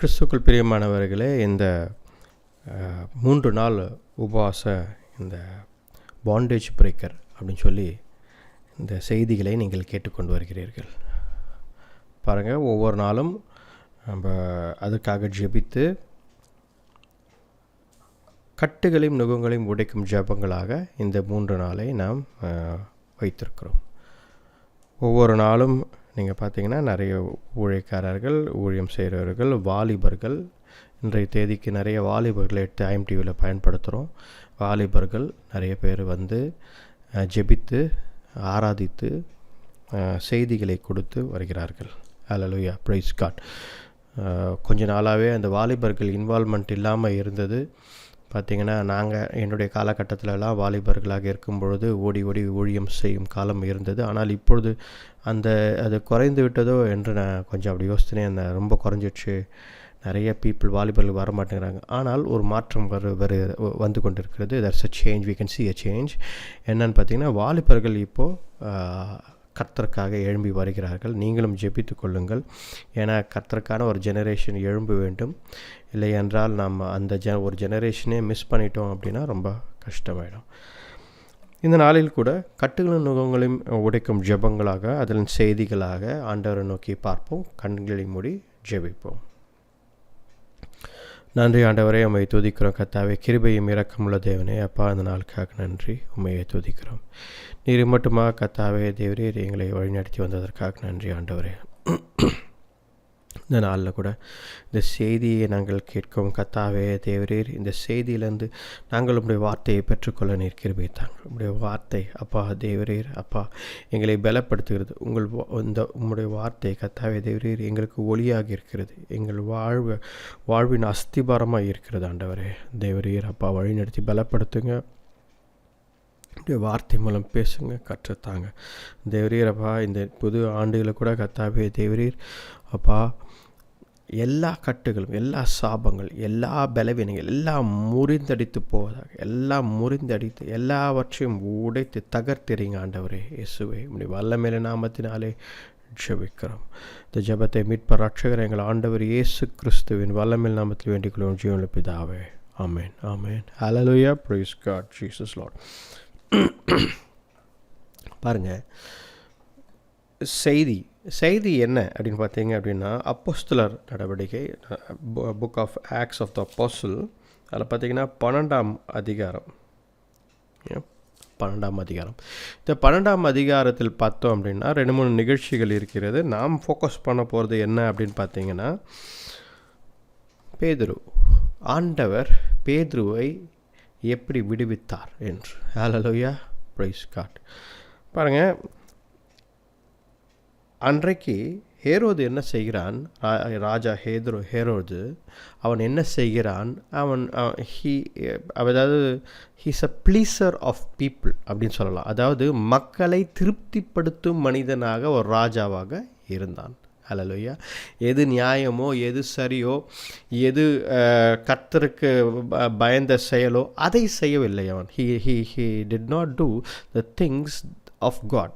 கிறிஸ்துக்குள் பிரியமானவர்களே, இந்த 3 நாள் உபவாச இந்த பாண்டேஜ் பிரேக்கர் அப்படின்னு சொல்லி இந்த செய்திகளை நீங்கள் கேட்டுக்கொண்டு வருகிறீர்கள். பாருங்கள், ஒவ்வொரு நாளும் நம்ம அதுக்காக ஜெபித்து கட்டுகளையும் நுகங்களையும் உடைக்கும் ஜெபங்களாக இந்த 3 நாளை நாம் வைத்திருக்கிறோம். ஒவ்வொரு நாளும் நீங்கள் பார்த்தீங்கன்னா நிறைய ஊழியக்காரர்கள், ஊழியம் செய்கிறவர்கள், வாலிபர்கள், இன்றைய தேதிக்கு நிறைய வாலிபர்களை டைம் டிவியில் பயன்படுத்துகிறோம். வாலிபர்கள் நிறைய பேர் வந்து ஜெபித்து ஆராதித்து செய்திகளை கொடுத்து வருகிறார்கள். ஹல்லேலூயா, பிரைஸ் காட். கொஞ்ச நாளாகவே அந்த வாலிபர்கள் இன்வால்மெண்ட் இல்லாமல் இருந்தது. பார்த்திங்கன்னா, என்னுடைய காலகட்டத்திலலாம் வாலிபர்களாக இருக்கும் பொழுது ஓடி ஓடி ஊழியம் செய்யும் காலம் இருந்தது. ஆனால் இப்பொழுது அது குறைந்து விட்டதோ என்று நான் கொஞ்சம் அப்படி யோசித்தேன். ரொம்ப குறைஞ்சிடுச்சு, நிறைய பீப்புள் வாலிபர்கள் வர மாட்டேங்கிறாங்க. ஆனால் ஒரு மாற்றம் வந்து கொண்டிருக்கிறது. That's a change, we can see a change. என்னன்னு பார்த்திங்கன்னா, வாலிபர்கள் இப்போது கர்த்தருக்காக எழும்பி வருகிறார்கள். நீங்களும் ஜெபித்து கொள்ளுங்கள். ஏன்னா கர்த்தருக்கான ஒரு ஜெனரேஷன் எழும்ப வேண்டும். இல்லை என்றால் நம்ம அந்த ஒரு ஜெனரேஷனே மிஸ் பண்ணிட்டோம் அப்படின்னா ரொம்ப கஷ்டமாயிடும். இந்த நாளில் கூட கட்டுகளும் நுகங்களையும் உடைக்கும் ஜெபங்களாக, அதன் செய்திகளாக ஆண்டவரை நோக்கி பார்ப்போம். கண்களை மூடி ஜெபிப்போம். நன்றி ஆண்டவரே, உம்மை துதிக்கிறோம். கர்த்தாவே, கிருபையும் இரக்கமுள்ள தேவனே, அப்பா, இந்த நாளுக்காக நன்றி. உம்மையை துதிக்கிறோம். நீர் மட்டுமா கர்த்தாவே தேவரீர் எங்களை வழிநடத்தி வந்ததற்காக நன்றி ஆண்டவரே. இந்த நாளில் கூட இந்த செய்தியை நாங்கள் கேட்கும் கர்த்தாவே தேவரீர், இந்த செய்தியிலேருந்து நாங்கள் உம்முடைய வார்த்தையை பெற்றுக்கொள்ள நீர் கிருபை தாங்க. உம்முடைய வார்த்தை அப்பா தேவரீர், அப்பா, எங்களை பலப்படுத்துகிறது. உம்முடைய வார்த்தை கர்த்தாவே தேவரீர் எங்களுக்கு ஒளியாக இருக்கிறது. எங்கள் வாழ்வின் அஸ்திபாரமாக இருக்கிறது ஆண்டவரே தேவரீர். அப்பா, வழிநடத்தி பலப்படுத்துங்க. வார்த்தை மூலம் பேசுங்க, கற்றுத்தாங்க தேவரீர். அப்பா, இந்த புது ஆண்டுகளை கூட கர்த்தாவே தேவரீர், அப்பா, எல்லா கட்டுகளும், எல்லா சாபங்கள், எல்லா பலவீனங்கள் எல்லாம் முறிந்தடித்து போவதாக, எல்லாம் முறிந்தடித்து எல்லாவற்றையும் உடைத்து தகர்த்திறீங்க ஆண்டவரே இயேசுவே. இப்படி வல்லமையில நாமத்தினாலே ஜெபிக்கிறோம். இந்த ஜெபத்தை மீட்பர் ரட்சகர் எங்கள் ஆண்டவர் இயேசு கிறிஸ்துவின் வல்லமையில் நாமத்தில் வேண்டிக் கொள்ளும் ஜீவனுள்ள பிதாவே. Amen, amen. Hallelujah, praise God, Jesus Lord. பாருங்கள், செய்தி என்ன அப்படின்னு பார்த்தீங்க அப்படின்னா, அப்போஸ்தலர் நடவடிக்கை, book of acts of the apostle, அதில் பார்த்தீங்கன்னா 12ஆம் அதிகாரம். இந்த 12ஆம் அதிகாரத்தில் பார்த்தோம் அப்படின்னா 2-3 நிகழ்ச்சிகள் இருக்கிறது. நாம் ஃபோக்கஸ் பண்ண போகிறது என்ன அப்படின்னு பார்த்தீங்கன்னா, பேதுரு, ஆண்டவர் பேதுருவை எப்படி விடுவித்தார் என்று. ஹல்லேலூயா, பிரைஸ் காட். பாருங்கள், அன்றைக்கு ஹேரோது என்ன செய்கிறான், ராஜா ஹேரோது அவன் என்ன செய்கிறான், அதாவது he's a pleaser of people அப்படின்னு சொல்லலாம். அதாவது மக்களை திருப்திப்படுத்தும் மனிதனாக ஒரு ராஜாவாக இருந்தான். ஹல்லேலூயா. எது நியாயமோ, எது சரியோ, எது கர்த்தருக்கு பயந்த செயலோ அதை செய்யவில்லை அவன். he did not do the things of God,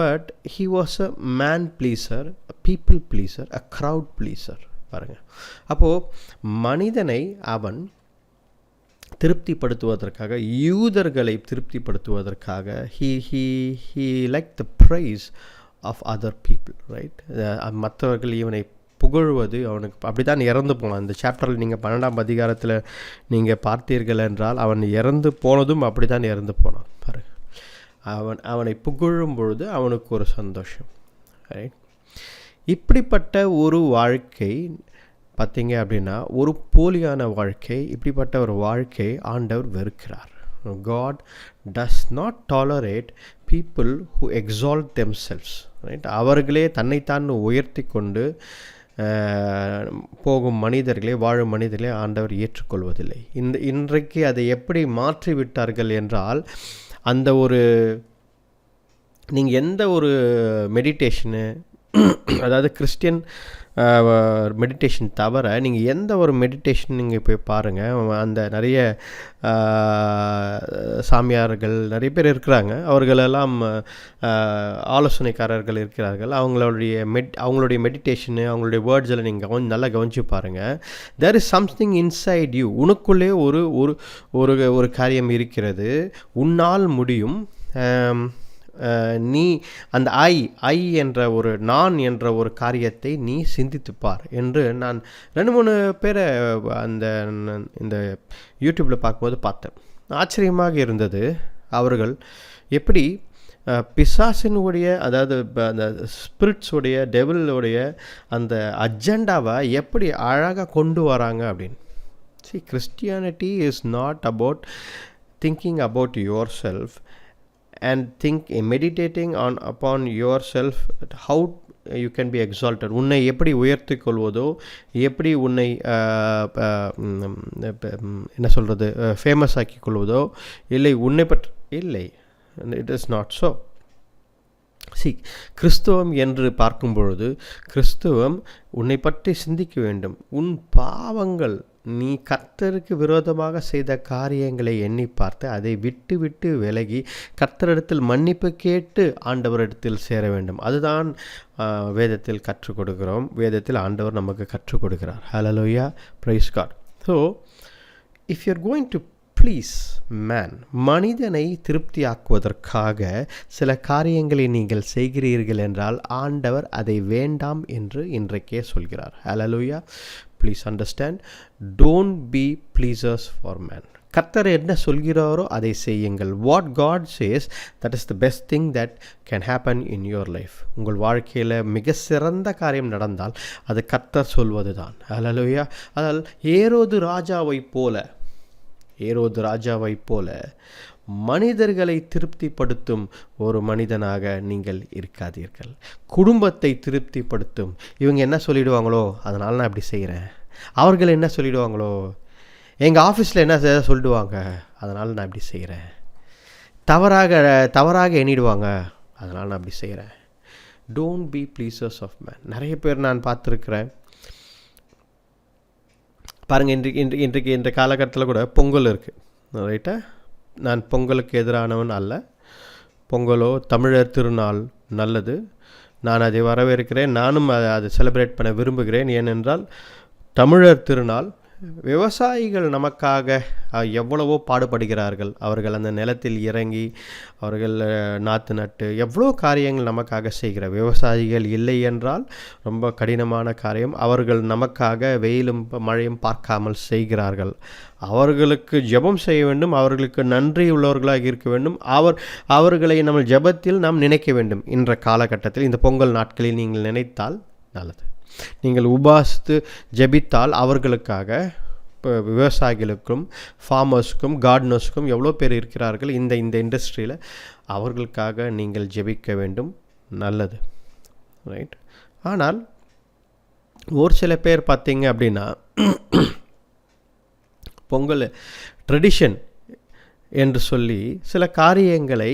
but he was a man pleaser, a people pleaser, a crowd pleaser. பாருங்க, அப்போது மனிதனை அவன் திருப்திப்படுத்துவதற்காக, யூதர்களை திருப்திப்படுத்துவதற்காக he liked the praise of other people, right? மற்றவர்கள் இவனை புகழ்வது அவனுக்கு அப்படி தான் இறந்து போனான். இந்த சாப்டரில் நீங்கள் 12ஆம் அதிகாரத்தில் நீங்கள் பார்த்தீர்கள் என்றால், அவன் இறந்து போனதும் அப்படி தான் இறந்து போனான். பாருங்கள், அவனை புகழும் பொழுது அவனுக்கு ஒரு சந்தோஷம், ரைட்? இப்படிப்பட்ட ஒரு வாழ்க்கை பார்த்தீங்க அப்படின்னா, ஒரு போலியான வாழ்க்கை, இப்படிப்பட்ட ஒரு வாழ்க்கை ஆண்டவர் வெறுக்கிறார். God does not tolerate people who exalt themselves, right? அவர்களே தன்னைத்தான் உயர்த்தி கொண்டு போகும் மனிதர்களே, வாழும் மனிதர்களே ஆண்டவர் ஏற்றுக்கொள்வதில்லை. இன்றைக்கு அதை எப்படி மாற்றிவிட்டார்கள் என்றால், அந்த ஒரு நீங்கள் எந்த ஒரு மெடிடேஷனு, அதாவது கிறிஸ்டியன் மெடிடேஷன் தவிர நீங்கள் எந்த ஒரு மெடிடேஷன் நீங்கள் போய் பாருங்கள், அந்த நிறைய சாமியார்கள் நிறைய பேர் இருக்கிறாங்க, அவர்களெல்லாம் ஆலோசனைக்காரர்கள் இருக்கிறார்கள். அவங்களுடைய மெடிடேஷனு, அவங்களுடைய வேர்ட்ஸில் நீங்கள் நல்லா கவனித்து பாருங்கள். There is something inside you. உனக்குள்ளே ஒரு ஒரு ஒரு காரியம் இருக்கிறது, உன்னால் முடியும். நீ அந்த ஐ என்ற ஒரு நான் என்ற ஒரு காரியத்தை நீ சிந்தித்துப்பார் என்று நான் 2-3 பேரை இந்த யூடியூப்பில் பார்க்கும்போது பார்த்தேன். ஆச்சரியமாக இருந்தது. அவர்கள் எப்படி பிசாசினுடைய, அதாவது அந்த ஸ்பிரிட்ஸுடைய, டெவிலுடைய அந்த அஜெண்டாவை எப்படி அழகாக கொண்டு வராங்க அப்படின்னு. See, Christianity is not about thinking about yourself and meditating upon yourself, how you can be exalted. உன்னை எப்படி உயர்த்தி கொள்வதோ, எப்படி உன்னை என்ன சொல்கிறது, ஃபேமஸ் ஆக்கி கொள்வதோ இல்லை, உன்னை பற்றி இல்லை. It is not so. கிறிஸ்துவம் என்று பார்க்கும் பொழுது, கிறிஸ்துவம் உன்னை பற்றி சிந்திக்க வேண்டும். உன் பாவங்கள், நீ கர்த்தருக்கு விரோதமாக செய்த காரியங்களை எண்ணி பார்த்து அதை விட்டு விட்டு விலகி கர்த்தரிடத்தில் மன்னிப்பு கேட்டு ஆண்டவரிடத்தில் சேர வேண்டும். அதுதான் வேதத்தில் கற்றுக் கொடுக்கிறோம். வேதத்தில் ஆண்டவர் நமக்கு கற்றுக் கொடுக்கிறார். Hallelujah, praise God. So if you are going to please man, மனிதனை திருப்தியாக்குவதற்காக சில காரியங்களை நீங்கள் செய்கிறீர்கள் என்றால் ஆண்டவர் அதை வேண்டாம் என்று இன்றைக்கே சொல்கிறார். Hallelujah, please understand, don't be pleasers for man. கர்த்தர் என்ன சொல்கிறாரோ அதை செய்யுங்கள். What God says, that is the best thing that can happen in your life. உங்கள் வாழ்க்கையில் மிக சிறந்த காரியம் நடந்தால் அது கர்த்தர் சொல்வது தான். ஹல்லேலூயா. அதால் ஏரோது ராஜாவை போல மனிதர்களை திருப்திப்படுத்தும் ஒரு மனிதனாக நீங்கள் இருக்காதீர்கள். குடும்பத்தை திருப்திப்படுத்தும், இவங்க என்ன சொல்லிடுவாங்களோ அதனால் நான் இப்படி செய்கிறேன், அவர்கள் என்ன சொல்லிடுவாங்களோ, எங்கள் ஆஃபீஸில் என்ன சொல்லிடுவாங்க அதனால் நான் இப்படி செய்கிறேன், தவறாக எண்ணிடுவாங்க அதனால் நான் இப்படி செய்கிறேன். Don't be pleasers of man. நிறைய பேர் நான் பார்த்துருக்குறேன். பாருங்கள், இன்றைக்கு காலகட்டத்தில் கூட பொங்கல் இருக்குது, ரைட்டா? நான் பொங்கலுக்கு எதிரானவன் அல்ல. பொங்கலோ தமிழர் திருநாள் நல்லது, நான் அதை வரவேற்கிறேன். நானும் அதை செலிப்ரேட் பண்ண விரும்புகிறேன். ஏனென்றால் தமிழர் திருநாள், விவசாயிகள் நமக்காக எவ்வளவோ பாடுபடுகிறார்கள். அவர்கள் அந்த நிலத்தில் இறங்கி அவர்கள் நாற்று நட்டு எவ்வளோ காரியங்கள் நமக்காக செய்கிற விவசாயிகள் இல்லை என்றால் ரொம்ப கடினமான காரியம். அவர்கள் நமக்காக வெயிலும் மழையும் பார்க்காமல் செய்கிறார்கள். அவர்களுக்கு ஜெபம் செய்ய வேண்டும், அவர்களுக்கு நன்றி உள்ளவர்களாக இருக்க வேண்டும். அவர்களை நம்ம ஜெபத்தில் நாம் நினைக்க வேண்டும். இன்ற காலகட்டத்தில் இந்த பொங்கல் நாட்களில் நீங்கள் நினைத்தால் நல்லது. நீங்கள் உபாசித்து ஜெபித்தால் அவர்களுக்காக, இப்போ விவசாயிகளுக்கும் ஃபார்மர்ஸுக்கும் கார்டனர்ஸுக்கும் எவ்வளோ பேர் இருக்கிறார்கள் இந்த இண்டஸ்ட்ரியில், அவர்களுக்காக நீங்கள் ஜெபிக்க வேண்டும். நல்லது, ரைட்? ஆனால் ஒரு சில பேர் பார்த்தீங்க அப்படின்னா, பொங்கல் ட்ரெடிஷன் என்று சொல்லி சில காரியங்களை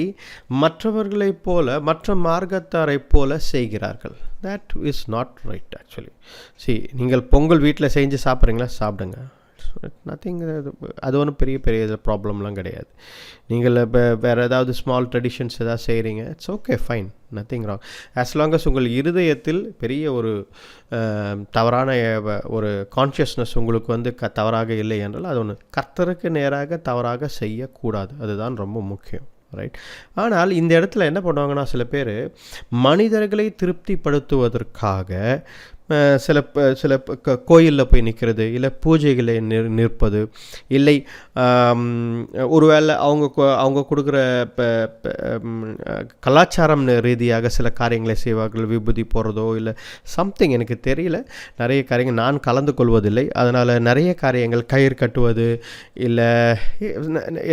மற்றவர்களைப் போல, மற்ற மார்க்கத்தாரைப் போல செய்கிறார்கள். That is not right actually. நீங்கள் பொங்கல் வீட்டில் செஞ்சு சாப்பிட்றீங்களா, சாப்பிடுங்க. நத்திங், அது ஒன்றும் பெரிய ப்ராப்ளம்லாம் கிடையாது. நீங்கள் இப்போ வேறு ஏதாவது ஸ்மால் ட்ரெடிஷன்ஸ் ஏதாவது செய்கிறீங்க, it's okay, fine, nothing wrong. As long as உங்கள் இருதயத்தில் பெரிய ஒரு தவறான ஒரு கான்ஷியஸ்னஸ் உங்களுக்கு தவறாக இல்லை என்றால் அது ஒன்று. கர்த்தருக்கு நேராக தவறாக செய்யக்கூடாது, அதுதான் ரொம்ப முக்கியம், ரைட்? ஆனால் இந்த இடத்துல என்ன பண்ணுவாங்கன்னா, சில பேர் மனிதர்களை திருப்திப்படுத்துவதற்காக சில கோயிலில் போய் நிற்கிறது, இல்லை பூஜைகளை நிற்பது, இல்லை ஒருவேளை அவங்க கொடுக்குற கலாச்சாரம் ரீதியாக சில காரியங்களை செய்வார்கள். விபூதி போடுறதோ இல்லை சம்திங், எனக்கு தெரியல. நிறைய காரியங்கள் நான் கலந்து கொள்வதில்லை. அதனால் நிறைய காரியங்கள், கயிறு கட்டுவது இல்லை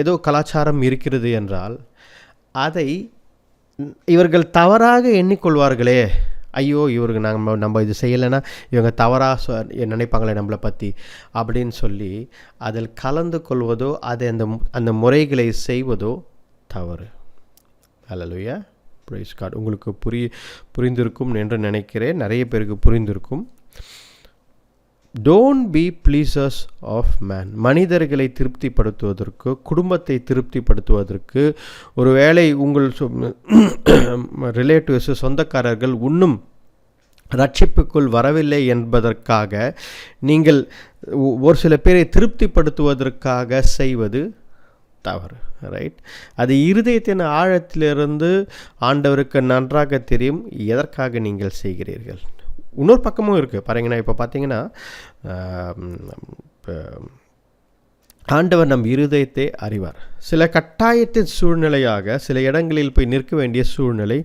ஏதோ கலாச்சாரம் இருக்கிறது என்றால் அதை இவர்கள் தவறாக எண்ணிக்கொள்வார்களே. ஐயோ, இவருக்கு நம்ம இது செய்யலைன்னா இவங்க தவறாக நினைப்பாங்களே நம்மளை பற்றி அப்படின்னு சொல்லி அதில் கலந்து கொள்வதோ, அதை அந்த முறைகளை செய்வதோ தவறு. Hallelujah, praise God. உங்களுக்கு புரிந்திருக்கும் என்று நினைக்கிறேன். நிறைய பேருக்கு புரிந்திருக்கும். Don't be pleasers of man. மனிதர்களை திருப்திப்படுத்துவதற்கு, குடும்பத்தை திருப்திப்படுத்துவதற்கு, ஒரு வேளை உங்கள் ரிலேட்டிவ்ஸ், சொந்தக்காரர்கள் இன்னும் ரட்சிப்புக்குள் வரவில்லை என்பதற்காக நீங்கள் ஒரு சில பேரை திருப்திப்படுத்துவதற்காக செய்வது தவறு. ரைட்? அது இருதயத்தின் ஆழத்திலிருந்து ஆண்டவருக்கு நன்றாக தெரியும் எதற்காக நீங்கள் செய்கிறீர்கள். இன்னொரு பக்கமும் இருக்குது பாருங்கன்னா. இப்போ பார்த்தீங்கன்னா ஆண்டவர் நம் இருதயத்தை அறிவார். சில கட்டாயத்தின் சூழ்நிலையாக சில இடங்களில் போய் நிற்க வேண்டிய சூழ்நிலை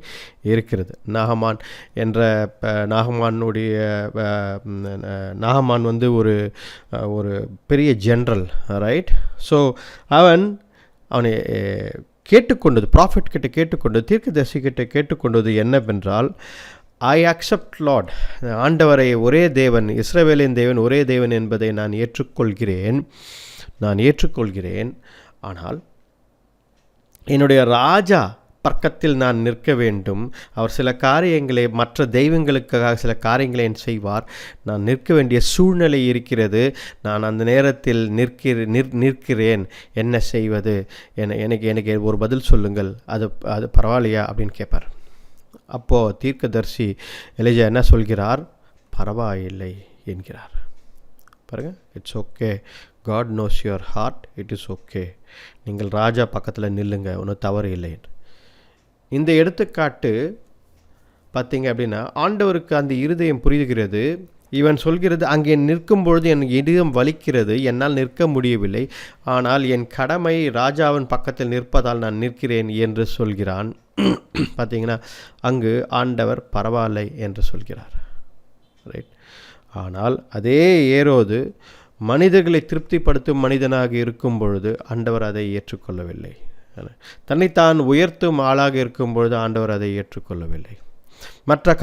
இருக்கிறது. நாகமான் வந்து ஒரு பெரிய ஜென்ரல். ரைட்? ஸோ அவனை கேட்டுக்கொண்டது, ப்ராஃபிட் கிட்ட கேட்டுக்கொண்டது, தீர்க்கதரிசி கிட்ட கேட்டுக்கொண்டது என்னவென்றால், ஐ அக்செப்ட் லார்ட், ஆண்டவரை ஒரே தேவன், இஸ்ரவேலின் தேவன் ஒரே தேவன் என்பதை நான் ஏற்றுக்கொள்கிறேன். ஆனால் என்னுடைய ராஜா பக்கத்தில் நான் நிற்க வேண்டும். அவர் சில காரியங்களை, மற்ற தெய்வங்களுக்காக சில காரியங்களை செய்வார். நான் நிற்க வேண்டிய சூழ்நிலை இருக்கிறது. நான் அந்த நேரத்தில் நிற்கிறேன். என்ன செய்வது? எனக்கு ஒரு பதில் சொல்லுங்கள். அது பரவாயில்லையா அப்படின்னு கேட்பார். அப்போது தீர்க்கதரிசி எலிஜா என்ன சொல்கிறார்? பரவாயில்லை என்கிறார். பாருங்கள், it's okay, God knows your heart, it is okay. நீங்கள் ராஜா பக்கத்தில் நில்லுங்க, ஒன்றும் தவறு இல்லை. இந்த எடுத்துக்காட்டு பார்த்தீங்க அப்படின்னா, ஆண்டவருக்கு அந்த இருதயம் புரிகிறது. இவன் சொல்கிறது, அங்கே நிற்கும் பொழுது என் இதயம் வலிக்கிறது, என்னால் நிற்க முடியவில்லை, ஆனால் என் கடமை ராஜாவின் பக்கத்தில் நிற்பதால் நான் நிற்கிறேன் என்று சொல்கிறான். பார்த்தீங்கன்னா, அங்கு ஆண்டவர் பரவாயில்லை என்று சொல்கிறார். ரைட்? ஆனால் அதே ஏரோது மனிதர்களை திருப்திப்படுத்தும் மனிதனாக இருக்கும் பொழுது ஆண்டவர் அதை ஏற்றுக்கொள்ளவில்லை. தன்னைத்தான் உயர்த்தும் ஆளாக இருக்கும் பொழுது ஆண்டவர் அதை ஏற்றுக்கொள்ளவில்லை. மற்ற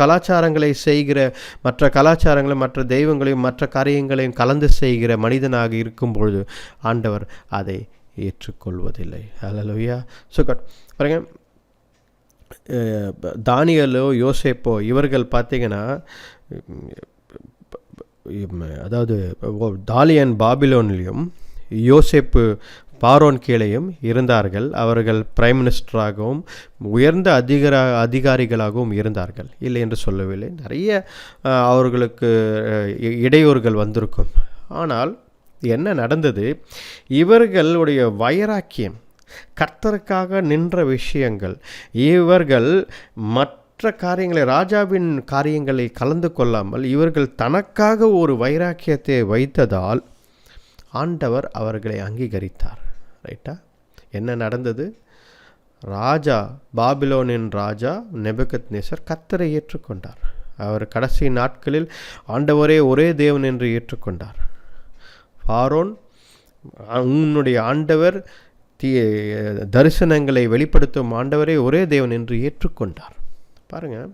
கலாச்சாரங்களை மற்ற தெய்வங்களையும் மற்ற காரியங்களையும் கலந்து செய்கிற மனிதனாக இருக்கும் பொழுது ஆண்டவர் அதை ஏற்றுக்கொள்வதில்லை. அல்லேலூயா. ஸோ பாருங்க, தானியேலோ யோசேப்போ இவர்கள் பார்த்தீங்கன்னா, அதாவது தாலியன் பாபிலோனிலும் யோசேப்பு பார்வோன் கீழையும் இருந்தார்கள். அவர்கள் பிரைம் மினிஸ்டராகவும் உயர்ந்த அதிகாரிகளாகவும் இருந்தார்கள், இல்லை என்று சொல்லவில்லை. நிறைய அவர்களுக்கு இடையூறுகள் வந்திருக்கும். ஆனால் என்ன நடந்தது? இவர்களுடைய வைராக்கியம், கர்த்தருக்காக நின்ற விஷயங்கள், இவர்கள் மற்ற காரியங்களை, ராஜாவின் காரியங்களை கலந்து கொள்ளாமல் இவர்கள் தனக்காக ஒரு வைராக்கியத்தை வைத்ததால் ஆண்டவர் அவர்களை அங்கீகரித்தார். ரைட்டா? என்ன நடந்தது? பாபிலோனின் ராஜா நேபுகத்நேசர் கர்த்தரை ஏற்றுக்கொண்டார். அவர் கடைசி நாட்களில் ஆண்டவரே ஒரே தேவன் என்று ஏற்றுக்கொண்டார். பார்வோன், உன்னுடைய ஆண்டவர் தரிசனங்களை வெளிப்படுத்தும் ஆண்டவரே ஒரே தேவன் என்று ஏற்றுக்கொண்டார். பாருங்கள்,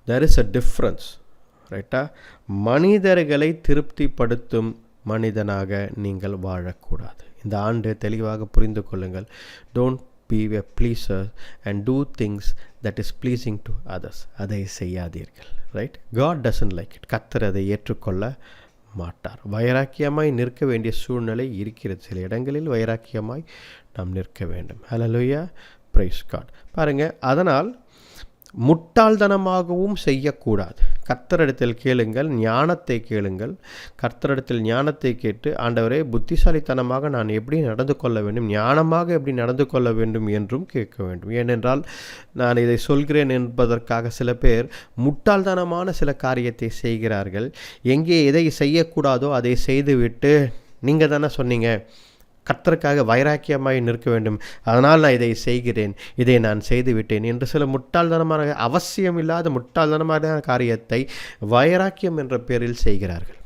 there is a difference. ரைட்டா? மனிதர்களை திருப்திப்படுத்தும் மனிதனாக நீங்கள் வாழக்கூடாது. இந்த ஆண்டு தெளிவாக புரிந்து கொள்ளுங்கள். Don't be a pleaser and do things that is pleasing to others. அதை செய்யாதீர்கள். Right? God doesn't like it. கர்த்தர் அதை ஏற்றுக்கொள்ள மாட்டார். வைராக்கியமாய் நிற்க வேண்டிய சூழ்நிலை இருக்கிறது. சில இடங்களில் வைராக்கியமாய் நாம் நிற்க வேண்டும். ஹல்லேலூயா, பிரைஸ் காட். பாருங்கள், அதனால் முட்டாள்தனமாகவும் செய்யக்கூடாது. கர்த்தரிடத்தில் கேளுங்கள், ஞானத்தை கேளுங்கள். கர்த்தரிடத்தில் ஞானத்தை கேட்டு, ஆண்டவரே புத்திசாலித்தனமாக நான் எப்படி நடந்து கொள்ள வேண்டும், ஞானமாக எப்படி நடந்து கொள்ள வேண்டும் என்றும் கேட்க வேண்டும். ஏனென்றால் நான் இதை சொல்கிறேன் என்பதற்காக சில பேர் முட்டாள்தனமான சில காரியத்தை செய்கிறார்கள். எங்கே எதை செய்யக்கூடாதோ அதை செய்துவிட்டு, நீங்கள் தானே சொன்னீங்க கர்த்தருக்காக வைராக்கியமாய் நிற்க வேண்டும், அதனால் நான் இதை செய்கிறேன், இதை நான் செய்துவிட்டேன் என்று சில முட்டாள்தனமான, அவசியமில்லாத முட்டாள்தனமான காரியத்தை வைராக்கியம் என்ற பேரில் செய்கிறார்கள்.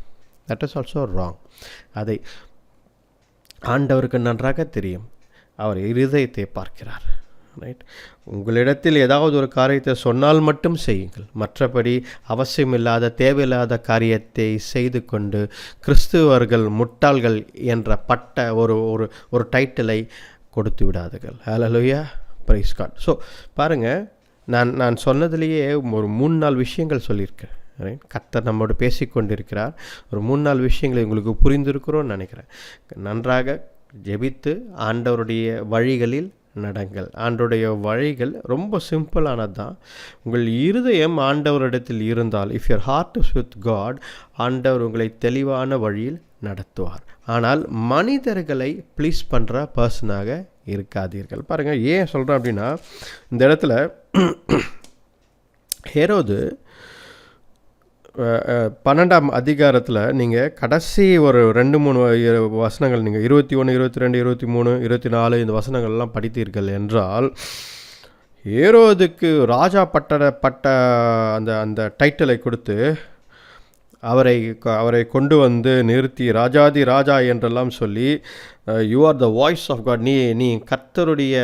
That is also wrong. அதை ஆண்டவருக்கு நன்றாக தெரியும். அவர் இருதயத்தை பார்க்கிறார். ரைட்? உங்களிடத்தில் ஏதாவது ஒரு காரியத்தை சொன்னால் மட்டும் செய்யுங்கள். மற்றபடி அவசியமில்லாத, தேவையில்லாத காரியத்தை செய்து கொண்டு கிறிஸ்துவர்கள் முட்டாள்கள் என்ற பட்ட ஒரு டைட்டிலை கொடுத்து விடாதுகள். ஹல்லேலூயா, பிரைஸ் காட். ஸோ பாருங்கள், நான் சொன்னதுலேயே ஒரு 3-4 விஷயங்கள் சொல்லியிருக்கேன். ரைட், கர்த்தர் நம்மோடு பேசிக்கொண்டிருக்கிறார். ஒரு 3-4 விஷயங்களை உங்களுக்கு புரிந்திருக்கிறோன்னு நினைக்கிறேன். நன்றாக ஜெபித்து ஆண்டவருடைய வழிகளில் நடங்கள். ஆண்டவருடைய வழிகள் ரொம்ப சிம்பிளானது தான். உங்கள் இருதயம் ஆண்டவரிடத்தில் இருந்தால், if your heart is with God, ஆண்டவர் உங்களை தெளிவான வழியில் நடத்துவார். ஆனால் மனிதர்களை ப்ளீஸ் பண்ணுற பர்சனாக இருக்காதீர்கள். பாருங்கள், ஏன் சொல்கிறேன் அப்படின்னா, இந்த இடத்துல ஹேரோது 12ஆம் அதிகாரத்தில் நீங்கள் கடைசி ஒரு 2-3 வசனங்கள், நீங்கள் 21, 22, 23, 24 இந்த வசனங்கள்லாம் படித்தீர்கள் என்றால், ஹேரோதுக்கு ராஜா பட்ட அந்த டைட்டிலை கொடுத்து அவரை கொண்டு வந்து நிறுத்தி ராஜாதி ராஜா என்றெல்லாம் சொல்லி, you are the voice of God, நீ கர்த்தருடைய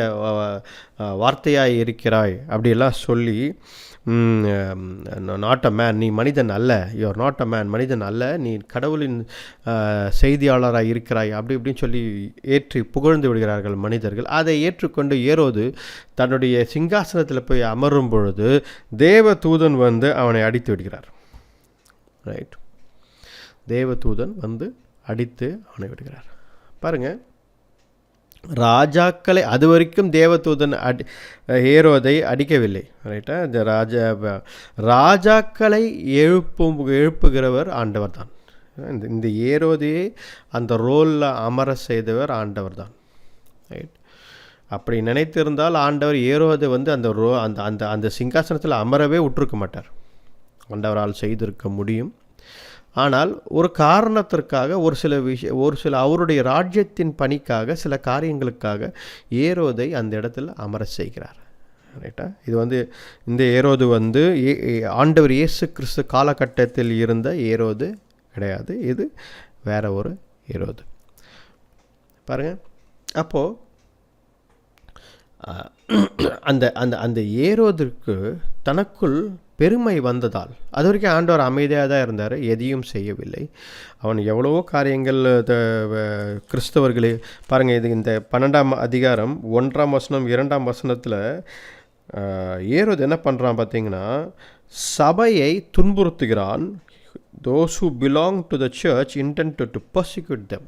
வார்த்தையாய் இருக்கிறாய் அப்படியெல்லாம் சொல்லி, நாட் அ மேன், நீ மனிதன் அல்ல, you are not a man, மனிதன் அல்ல, நீ கடவுளின் செய்தியாளராக இருக்கிறாய் அப்படி இப்படின்னு சொல்லி ஏற்றி புகழ்ந்து விடுகிறார்கள் மனிதர்கள். அதை ஏற்றுக்கொண்டு ஏரோது தன்னுடைய சிங்காசனத்தில் போய் அமரும் பொழுது தேவதூதன் வந்து அவனை அடித்து விடுகிறார். ரைட், தேவதூதன் வந்து அடித்து அவனை விடுகிறார். பாருங்கள், ராஜாக்களை அது வரைக்கும் தேவதூதன் ஹேரோதை அடிக்கவில்லை. ரைட்டா, இந்த ராஜாக்களை எழுப்புகிறவர் ஆண்டவர் தான். இந்த ஹேரோதையை அந்த ரோலில் அமர செய்தவர் ஆண்டவர் தான். ரைட், அப்படி நினைத்திருந்தால் ஆண்டவர் ஹேரோதை வந்து அந்த சிங்காசனத்தில் அமரவே விட்டுருக்க மாட்டார். ஆண்டவரால் செய்திருக்க முடியும். ஆனால் ஒரு காரணத்திற்காக, ஒரு சில அவருடைய ராஜ்யத்தின் பணிக்காக, சில காரியங்களுக்காக ஏரோதை அந்த இடத்துல அமர செய்கிறார். ரைட்டா, இது வந்து இந்த ஏரோது வந்து ஆண்டவர் இயேசு கிறிஸ்து காலகட்டத்தில் இருந்த ஏரோது கிடையாது. இது வேற ஒரு ஏரோது. பாருங்கள், அப்போது அந்த அந்த அந்த ஏரோதுக்கு தனக்குள் பெருமை வந்ததால், அது வரைக்கும் ஆண்டவர் அமைதியாக தான் இருந்தார், எதையும் செய்யவில்லை. அவன் எவ்வளவோ காரியங்கள் கிறிஸ்தவர்களே பாருங்கள், இது இந்த 12ஆம் அதிகாரம் 1ஆம் வசனம் 2ஆம் வசனத்தில் ஏரோது என்ன பண்ணுறான் பார்த்தீங்கன்னா, சபையை துன்புறுத்துகிறான். those who belong to the church intended to persecute them.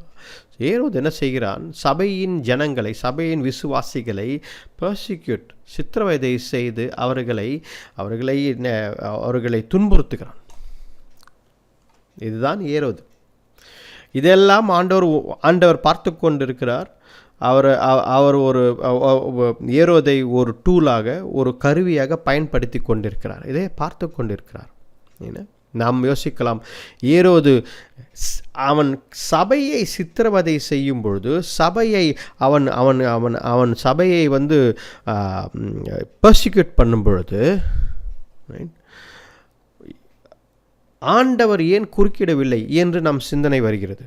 ஏரோது என்ன செய்கிறான், சபையின் ஜனங்களை, சபையின் விசுவாசிகளை persecute, சித்திரவதை செய்து அவர்களை துன்புறுத்துகிறான். இதுதான் ஏரோது. இதெல்லாம் ஆண்டவர் பார்த்து கொண்டிருக்கிறார். அவர் ஒரு ஏரோதை ஒரு டூலாக, ஒரு கருவியாக பயன்படுத்தி கொண்டிருக்கிறார். இதை பார்த்து கொண்டிருக்கிறார். ஏன்னா நாம் யோசிக்கலாம், ஏரோது அவன் சபையை சித்திரவதை செய்யும் பொழுது, அவன் சபையை வந்து பர்சிக்யூட் பண்ணும் பொழுது ஆண்டவர் ஏன் குறுக்கிடவில்லை என்று நம் சிந்தனை வருகிறது.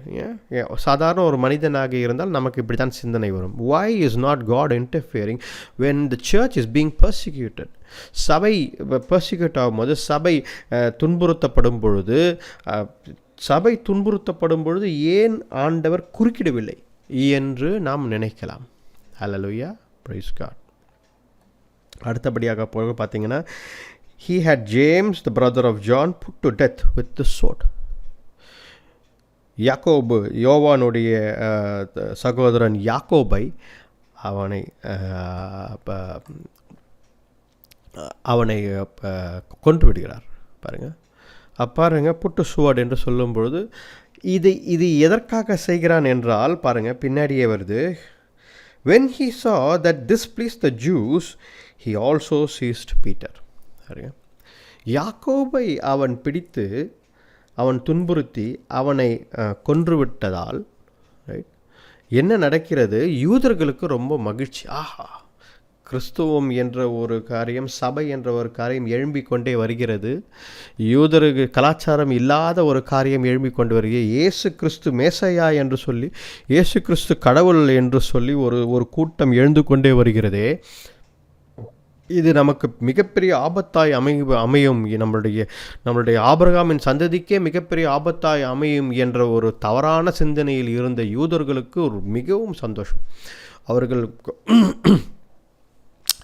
சாதாரண ஒரு மனிதனாக இருந்தால் நமக்கு இப்படி தான் சிந்தனை வரும். why is not God interfering when the church is being persecuted? சபை பர்சிக்யூட் ஆகும்போது, சபை துன்புறுத்தப்படும் பொழுது ஏன் ஆண்டவர் குறுக்கிடவில்லை என்று நாம் நினைக்கலாம். ஹல்லேலூயா, பிரைஸ் காட். அடுத்தபடியாக போக பார்த்தீங்கன்னா, he had James, the brother of John, put to death with the sword. யாக்கோபு, யோவானுடைய சகோதரன் யாக்கோபை அவனை கொன்று விடுகிறார். பாருங்க, புட்டு சுவர்ட் என்று சொல்லும் பொழுது இது எதற்காக செய்கிறான் என்றால், பாருங்க பின்னாடியே வருது. when he saw that this pleased the Jews, he also seized Peter. யாக்கோபை அவன் பிடித்து, அவன் துன்புறுத்தி அவனை கொன்றுவிட்டதால் என்ன நடக்கிறது, யூதர்களுக்கு ரொம்ப மகிழ்ச்சி. ஆஹா, கிறிஸ்துவம் என்ற ஒரு காரியம், சபை என்ற ஒரு காரியம் எழும்பிக் கொண்டே வருகிறது. யூதருக்கு கலாச்சாரம் இல்லாத ஒரு காரியம் எழும்பிக் கொண்டு வருகிறது. இயேசு கிறிஸ்து மேசையா என்று சொல்லி, இயேசு கிறிஸ்து கடவுள் என்று சொல்லி ஒரு கூட்டம் எழுந்து கொண்டே வருகிறதே. இது நமக்கு மிகப்பெரிய ஆபத்தாய் அமையும், நம்மளுடைய ஆபிரகாமின் சந்ததிக்கே மிகப்பெரிய ஆபத்தாய் அமையும் என்ற ஒரு தவறான சிந்தனையில் இருந்த யூதர்களுக்கு ஒரு மிகவும் சந்தோஷம்.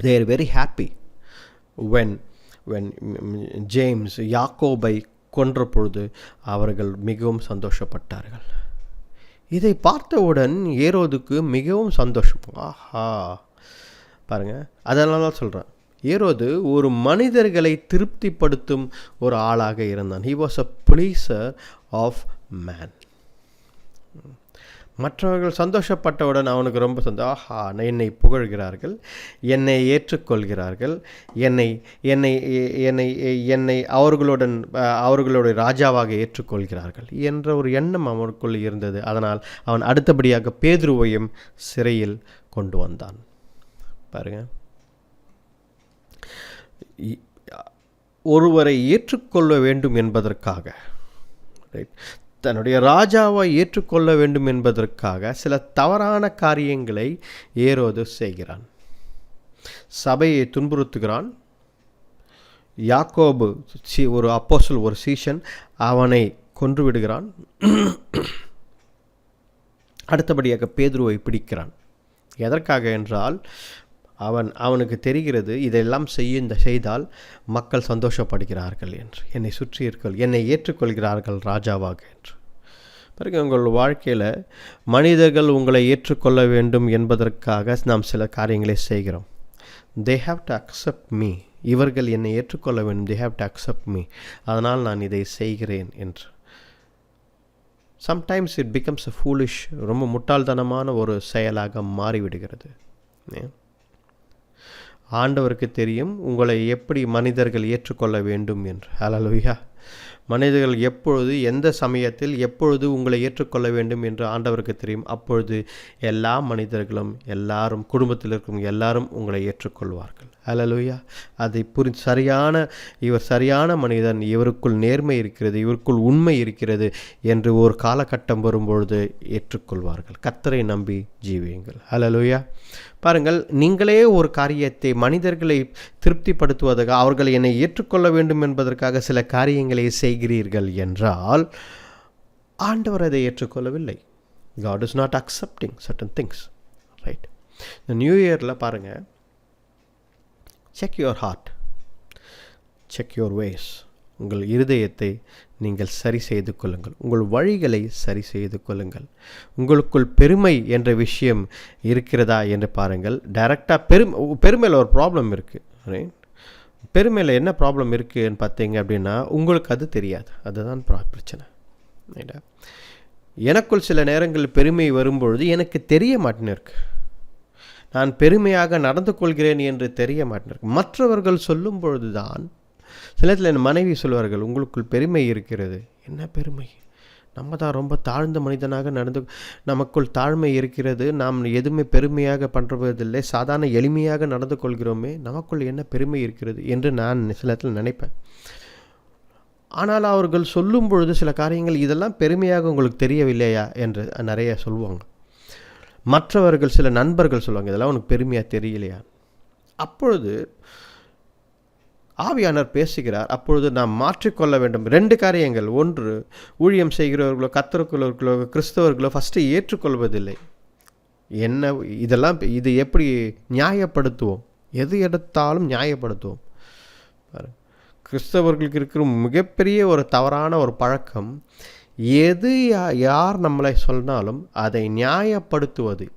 they are very happy when James யாக்கோபை கொன்ற பொழுது அவர்கள் மிகவும் சந்தோஷப்பட்டார்கள். இதை பார்த்தவுடன் ஏரோதுக்கு மிகவும் சந்தோஷம். ஆஹா, பாருங்கள், அதனால தான் சொல்கிறேன், ஏரோது ஒரு மனிதர்களை திருப்திப்படுத்தும் ஒரு ஆளாக இருந்தான். He was a pleaser of man. மற்றவர்கள் சந்தோஷப்பட்டவுடன் அவனுக்கு ரொம்ப ஆஹா, என்னை புகழ்கிறார்கள், என்னை ஏற்றுக்கொள்கிறார்கள், என்னை என்னை என்னை என்னை அவர்களுடைய ராஜாவாக ஏற்றுக்கொள்கிறார்கள் என்ற ஒரு எண்ணம் அவனுக்குள் இருந்தது. அதனால் அவன் அடுத்தபடியாக பேதுருவையும் சிறையில் கொண்டு வந்தான். பாருங்க, ஒருவரை ஏற்றுக்கொள்ள வேண்டும் என்பதற்காக, தன்னுடைய ராஜாவை ஏற்றுக்கொள்ள வேண்டும் என்பதற்காக சில தவறான காரியங்களை ஏரோது செய்கிறான். சபையை துன்புறுத்துகிறான். யாக்கோபு ஒரு அப்போஸ்தலன், ஒரு சீஷன், அவனை கொன்று விடுகிறான். அடுத்தபடியாக பேதுருவை பிடிக்கிறான். எதற்காக என்றால் அவனுக்கு தெரிகிறது இதெல்லாம் செய்தால் மக்கள் சந்தோஷப்படுகிறார்கள் என்று, என்னை சுற்றி இருக்கல், என்னை ஏற்றுக்கொள்கிறார்கள் ராஜாவாக என்று. பிறகு உங்கள் வாழ்க்கையில் மனிதர்கள் உங்களை ஏற்றுக்கொள்ள வேண்டும் என்பதற்காக நாம் சில காரியங்களை செய்கிறோம். they have to accept me, இவர்கள் என்னை ஏற்றுக்கொள்ள வேண்டும், they have to accept me, அதனால் நான் இதை செய்கிறேன் என்று. Sometimes it becomes a foolish, ரொம்ப முட்டாள்தனமான ஒரு செயலாக மாறிவிடுகிறது. ஆண்டவருக்கு தெரியும் உங்களை எப்படி மனிதர்கள் ஏற்றுக்கொள்ள வேண்டும் என்று. ஹல்லேலூயா. மனிதர்கள் எப்பொழுது, எந்த சமயத்தில், எப்பொழுது உங்களை ஏற்றுக்கொள்ள வேண்டும் என்று ஆண்டவருக்கு தெரியும். அப்பொழுது எல்லா மனிதர்களும், எல்லாரும், குடும்பத்தில் இருக்கும் எல்லாரும் உங்களை ஏற்றுக்கொள்வார்கள். ஹல்லேலூயா. அதை இவர் சரியான மனிதன், இவருக்குள் நேர்மை இருக்கிறது, இவருக்குள் உண்மை இருக்கிறது என்று ஒரு காலகட்டம் வரும்பொழுது ஏற்றுக்கொள்வார்கள். கர்த்தரை நம்பி ஜீவியுங்கள். ஹல்லேலூயா. பாருங்கள், நீங்களே ஒரு காரியத்தை மனிதர்களை திருப்திப்படுத்துவதற்காக, அவர்கள் என்னை ஏற்றுக்கொள்ள வேண்டும் என்பதற்காக சில காரியங்களை செய்கிறீர்கள் என்றால் ஆண்டவர் அதை ஏற்றுக்கொள்ளவில்லை. God is not accepting certain things, right? இந்த நியூ இயரில் பாருங்கள், check your heart, check your ways. உங்கள் இருதயத்தை நீங்கள் சரி செய்து கொள்ளுங்கள், உங்கள் வழிகளை சரி செய்து கொள்ளுங்கள். உங்களுக்குள் பெருமை என்ற விஷயம் இருக்கிறதா என்று பாருங்கள். டைரெக்டாக பெருமையில் ஒரு ப்ராப்ளம் இருக்குது, ரைட்? பெருமையில் என்ன ப்ராப்ளம் இருக்குதுன்னு பார்த்தீங்க அப்படின்னா, உங்களுக்கு அது தெரியாது, அதுதான் பிரச்சனை, ரைட்டா? எனக்குள் சில நேரங்களில் பெருமை வரும்பொழுது எனக்கு தெரிய மாட்டேன்னு இருக்கு, நான் பெருமையாக நடந்து கொள்கிறேன் என்று தெரிய மாட்டேன்னு இருக்கு. மற்றவர்கள் சொல்லும் பொழுது தான், சில நேரத்தில் என் மனைவி சொல்வார்கள், உங்களுக்குள் பெருமை இருக்கிறது. என்ன பெருமை? நம்ம தான் ரொம்ப தாழ்ந்த மனிதனாக நமக்குள் தாழ்மை இருக்கிறது, நாம் எதுவுமே பெருமையாக பண்ணுறதில்லை, சாதாரண எளிமையாக நடந்து கொள்கிறோமே, நமக்குள் என்ன பெருமை இருக்கிறது என்று நான் சில நேரத்தில் நினைப்பேன். ஆனால் அவர்கள் சொல்லும் பொழுது சில காரியங்கள், இதெல்லாம் பெருமையாக உங்களுக்கு தெரியவில்லையா என்று நிறைய சொல்லுவாங்க. மற்றவர்கள், சில நண்பர்கள் சொல்லுவாங்க, இதெல்லாம் உனக்கு பெருமையாக தெரியலையா. அப்பொழுது ஆவியானவர் பேசுகிறார். அப்பொழுது நாம் மாற்றிக்கொள்ள வேண்டும் 2 காரியங்கள். ஒன்று, ஊழியம் செய்கிறவர்களோ, கர்த்தருக்குள்ளவர்களோ, கிறிஸ்தவர்களோ ஃபஸ்ட்டு ஏற்றுக்கொள்வதில்லை. இது எப்படி நியாயப்படுத்துவோம்? எது எடுத்தாலும் நியாயப்படுத்துவோம். கிறிஸ்தவர்களுக்கு இருக்கிற மிகப்பெரிய ஒரு தவறான ஒரு பழக்கம், யார் நம்மளை சொன்னாலும் அதை நியாயப்படுத்துவது.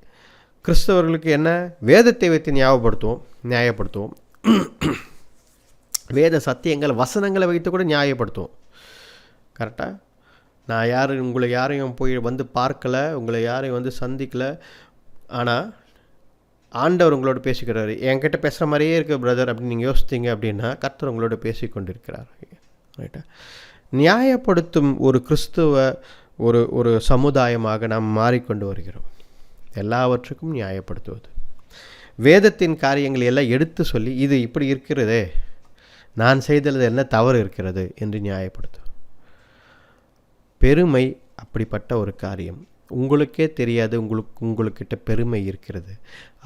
கிறிஸ்தவர்களுக்கு என்ன? வேதத்தை வைத்து நியாயப்படுத்துவோம். வேத சத்தியங்கள், வசனங்களை வைத்து கூட நியாயப்படுத்துவோம். கரெக்டாக? நான் உங்களை யாரையும் வந்து பார்க்கலை, உங்களை யாரையும் சந்திக்கலை, ஆனால் ஆண்டவர் உங்களோட பேசிக்கிறாரு. என்கிட்ட பேசுகிற மாதிரியே இருக்குது பிரதர் அப்படின்னு நீங்கள் யோசித்தீங்க அப்படின்னா, கர்த்தர் உங்களோட பேசி கொண்டிருக்கிறார், ரைட்டா? நியாயப்படுத்தும் ஒரு கிறிஸ்துவ ஒரு சமுதாயமாக நாம் மாறிக்கொண்டு வருகிறோம். எல்லாவற்றுக்கும் நியாயப்படுத்துவது, வேதத்தின் காரியங்களை எல்லாம் எடுத்து சொல்லி, இது இப்படி இருக்கிறதே, நான் செய்தது என்ன தவறு இருக்கிறது என்று நியாயப்படுத்தும். பெருமை அப்படிப்பட்ட ஒரு காரியம். உங்களுக்கே தெரியாது உங்களுக்கிட்ட பெருமை இருக்கிறது.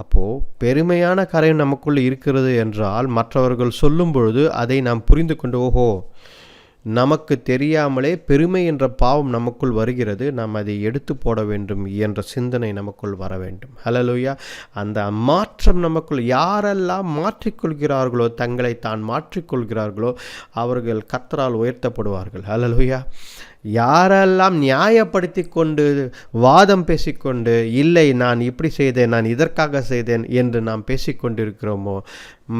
அப்போது பெருமையான காரியம் நமக்குள்ளே இருக்கிறது என்றால் மற்றவர்கள் சொல்லும் பொழுது அதை நாம் புரிந்து கொண்டு, ஓஹோ, நமக்கு தெரியாமலே பெருமை என்ற பாவம் நமக்குள் வருகிறது. நாம் அதை எடுத்து போட வேண்டும் என்ற சிந்தனை நமக்குள் வர வேண்டும். ஹல்லேலூயா. அந்த மாற்றம் நமக்குள் யாரெல்லாம் மாற்றிக்கொள்கிறார்களோ, தங்களை தான் மாற்றிக்கொள்கிறார்களோ, அவர்கள் கர்த்தரால் உயர்த்தப்படுவார்கள். ஹல்லேலூயா. யாரெல்லாம் நியாயப்படுத்தி கொண்டு வாதம் பேசிக்கொண்டு, இல்லை நான் இப்படி செய்தேன், நான் இதற்காக செய்தேன் என்று நாம் பேசிக்கொண்டிருக்கிறோமோ,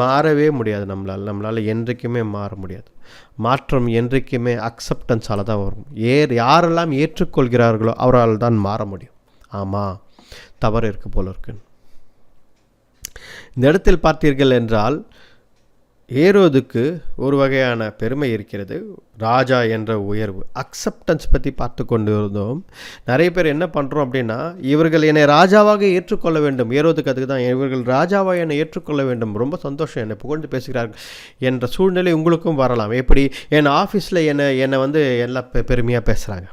மாறவே முடியாது. நம்மளால் என்றைக்குமே மாற முடியாது. மாற்றம் என்றைக்குமே அக்செப்டன்ஸால் தான் வரும். யாரெல்லாம் ஏற்றுக்கொள்கிறார்களோ அவரால் தான் மாற முடியும். ஆமாம், தவறு இருக்கு போல இருக்கு. இந்த இடத்தில் பார்த்தீர்கள் என்றால், ஏரோதுக்கு ஒரு வகையான பெருமை இருக்கிறது, ராஜா என்ற உயர்வு. அக்செப்டன்ஸ் பற்றி பார்த்து கொண்டு இருந்தோம். நிறைய பேர் என்ன பண்ணுறோம் அப்படின்னா, இவர்கள் என்னை ராஜாவாக ஏற்றுக்கொள்ள வேண்டும். ஏரோதுக்கு அதுக்கு தான், இவர்கள் ராஜாவாக என்னை ஏற்றுக்கொள்ள வேண்டும், ரொம்ப சந்தோஷம், என்னை புகழ்ந்து பேசுகிறார்கள் என்ற சூழ்நிலை உங்களுக்கும் வரலாம். எப்படி என் ஆஃபீஸில் என்னை வந்து எல்லாம் பெருமையாக பேசுகிறாங்க,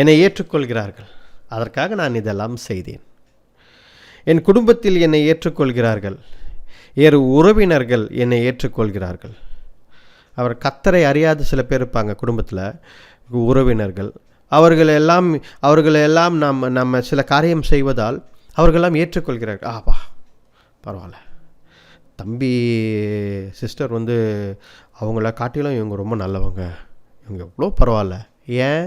என்னை ஏற்றுக்கொள்கிறார்கள், அதற்காக நான் இதெல்லாம் செய்தேன். என் குடும்பத்தில் என்னை ஏற்றுக்கொள்கிறார்கள், உறவினர்கள் என்னை ஏற்றுக்கொள்கிறார்கள். அவர் கர்த்தரை அறியாத சில பேர் இருப்பாங்க குடும்பத்தில், உறவினர்கள். அவர்களெல்லாம் நம்ம சில காரியம் செய்வதால் அவர்களெல்லாம் ஏற்றுக்கொள்கிறார்கள். ஆப்பா பரவாயில்ல, தம்பி சிஸ்டர் வந்து அவங்கள காட்டிலும் இவங்க ரொம்ப நல்லவங்க, இவங்க எவ்வளோ பரவாயில்ல. ஏன்?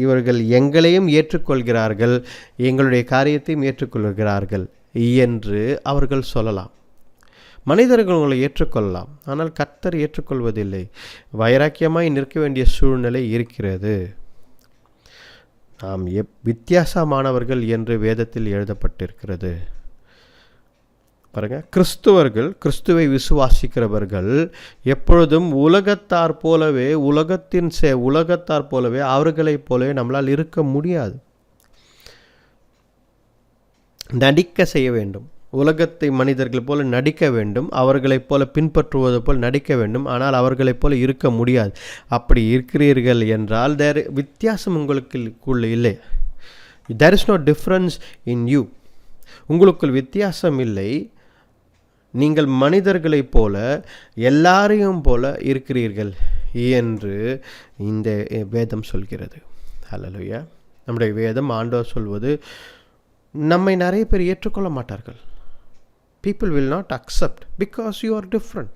இவர்கள் எங்களையும் ஏற்றுக்கொள்கிறார்கள், எங்களுடைய காரியத்தையும் ஏற்றுக்கொள்கிறார்கள் என்று அவர்கள் சொல்லலாம். மனிதர்கள் உங்களை ஏற்றுக்கொள்ளலாம், ஆனால் கர்த்தர் ஏற்றுக்கொள்வதில்லை. வைராக்கியமாய் நிற்க வேண்டிய சூழ்நிலை இருக்கிறது. நாம் வித்தியாசமானவர்கள் என்று வேதத்தில் எழுதப்பட்டிருக்கிறது. பாருங்க, கிறிஸ்துவை விசுவாசிக்கிறவர்கள் எப்பொழுதும் உலகத்தார் போலவே அவர்களைப் போலவே நம்மளால் இருக்க முடியாது. நடிக்க செய்ய வேண்டும். உலகத்தை மனிதர்கள் போல நடிக்க வேண்டும், அவர்களைப் போல பின்பற்றுவது போல் நடிக்க வேண்டும். ஆனால் அவர்களைப் போல இருக்க முடியாது. அப்படி இருக்கிறீர்கள் என்றால் வித்தியாசம் உங்களுக்குள்ள இல்லை. There is no difference in you. உங்களுக்குள் வித்தியாசம் இல்லை. நீங்கள் மனிதர்களைப் போல எல்லாரையும் போல இருக்கிறீர்கள் என்று இந்த வேதம் சொல்கிறது. ஹல்லேலூயா. நம்முடைய வேதம், ஆண்டவர் சொல்வது, நம்மை நிறைய பேர் ஏற்றுக்கொள்ள மாட்டார்கள். People will not accept because you are different.